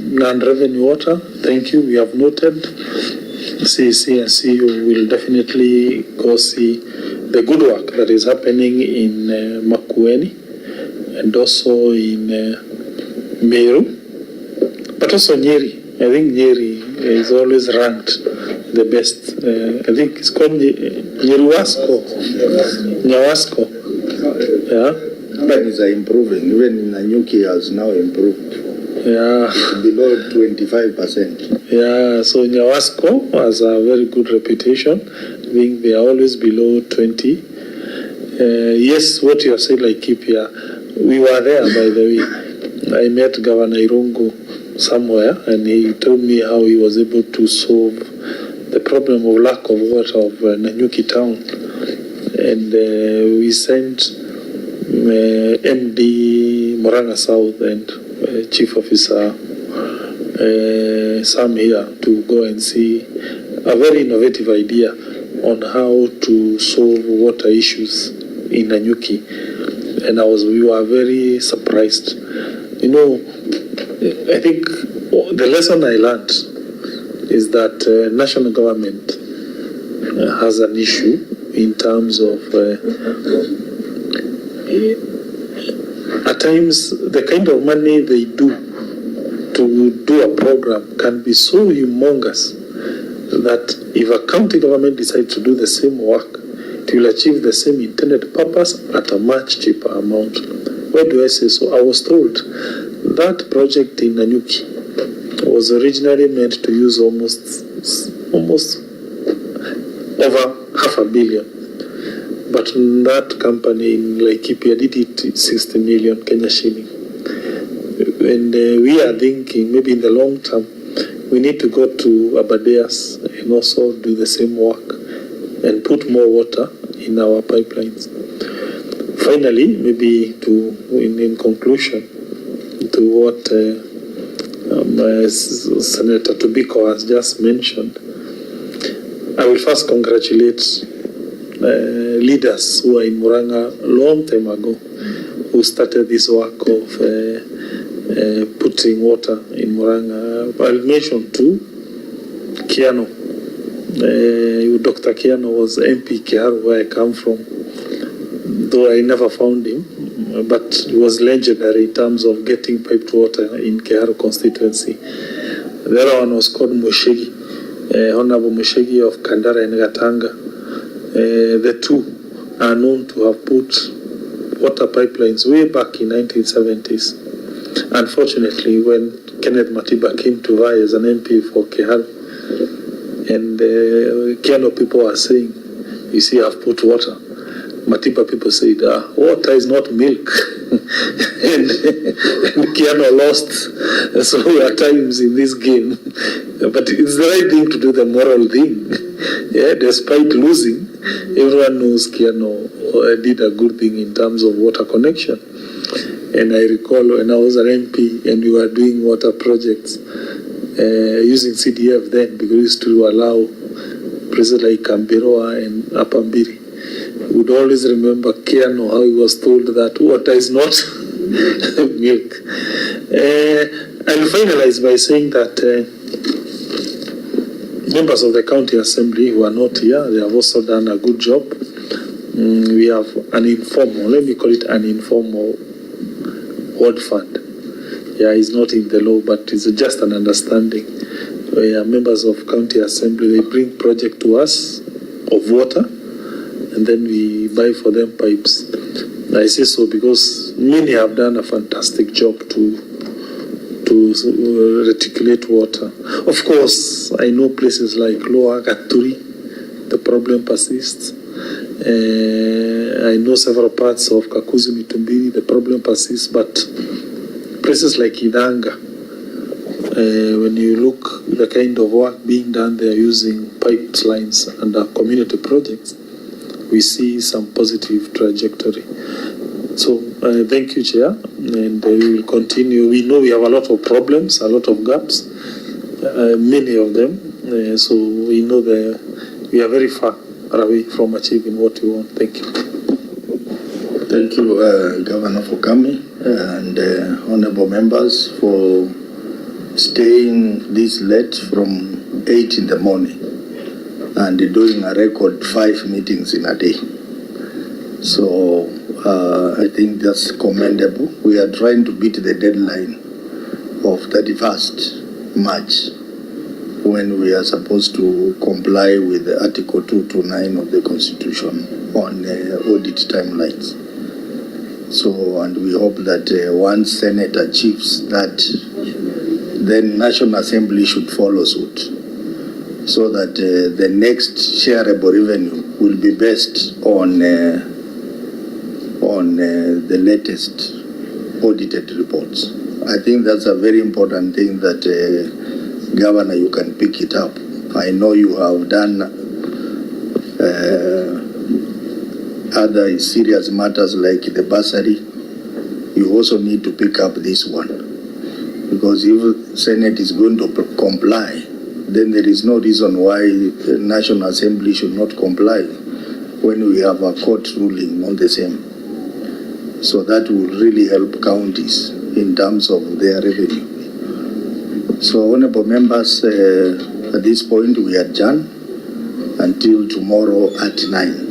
non-revenue water, thank you. We have noted. CEC and CU will definitely go see the good work that is happening in Makueni and also in Meru, but also Nyeri. I think Nyeri is always ranked the best. I think it's called Nyawasco. Yeah. Companies are improving. Even in Nanyuki has now improved. Yeah. Below 25%. Yeah, so Nyawasco has a very good reputation. I think they are always below 20. Yes, what you have said, like Kipia, we were there, by the way. I met Governor Irungu somewhere, and he told me how he was able to solve the problem of lack of water of Nanyuki town. And we sent MD Moranga South and Chief Officer Sam here to go and see a very innovative idea on how to solve water issues in Nanyuki. And we were very surprised. You know, I think the lesson I learned is that national government has an issue in terms of at times the kind of money they do to do a program can be so humongous that if a county government decides to do the same work, it will achieve the same intended purpose at a much cheaper amount. Why do I say so? I was told that project in Nanyuki was originally meant to use almost over $500 million. But that company in Laikipia did it 60 million Kenya shilling. And we are thinking maybe in the long term, we need to go to Abadeas and also do the same work and put more water in our pipelines. Finally, maybe in conclusion to what Senator Tobiko has just mentioned, I will first congratulate leaders who are in Murang'a a long time ago, who started this work of putting water in Murang'a. I'll mention two. Kiano. Dr. Kiano was MP Kiharu, where I come from, though I never found him, but he was legendary in terms of getting piped water in Kiharu constituency. The other one was called Mushegi, Honorable Mushegi of Kandara and Gatanga. The two are known to have put water pipelines way back in 1970s. Unfortunately, when Kenneth Matiba came to vie as an MP for Kiharu, and Kiano people are saying, you see, I've put water. Matiba people said, water is not milk. and Kiano lost. So at times in this game. But it's the right thing to do, the moral thing. Yeah, despite losing, everyone knows Kiano did a good thing in terms of water connection. And I recall when I was an MP and we were doing water projects using CDF then, because we used to allow places like Kambiroa and Apambiri. We would always remember Kiano, how he was told that water is not milk. I'll finalize by saying that members of the county assembly who are not here, they have also done a good job. We have an informal, let me call it an informal ward fund. Yeah, it's not in the law, but it's just an understanding where members of county assembly, they bring project to us of water, and then we buy for them pipes. I say so because many have done a fantastic job to reticulate water. Of course, I know places like Loa, Gaturi, the problem persists. I know several parts of Kakuzi, Mitumbiri, the problem persists, but places like Idanga, when you look the kind of work being done there using pipelines and community projects, we see some positive trajectory. So thank you, Chair, and we will continue. We know we have a lot of problems, a lot of gaps, many of them, so we know we are very far away from achieving what we want. Thank you. Thank you, Governor, for coming, and honorable members for staying this late from 8 in the morning and doing a record 5 meetings in a day. So I think that's commendable. We are trying to beat the deadline of 31st March when we are supposed to comply with Article 229 of the Constitution on audit timelines. So, and we hope that once Senate achieves that, then National Assembly should follow suit, so that the next shareable revenue will be based on the latest audited reports. I think that's a very important thing that, Governor, you can pick it up. I know you have done other serious matters like the bursary. You also need to pick up this one, because if Senate is going to comply, then there is no reason why the National Assembly should not comply when we have a court ruling on the same. So that will really help counties in terms of their revenue. So, honorable members, at this point we adjourn until tomorrow at 9.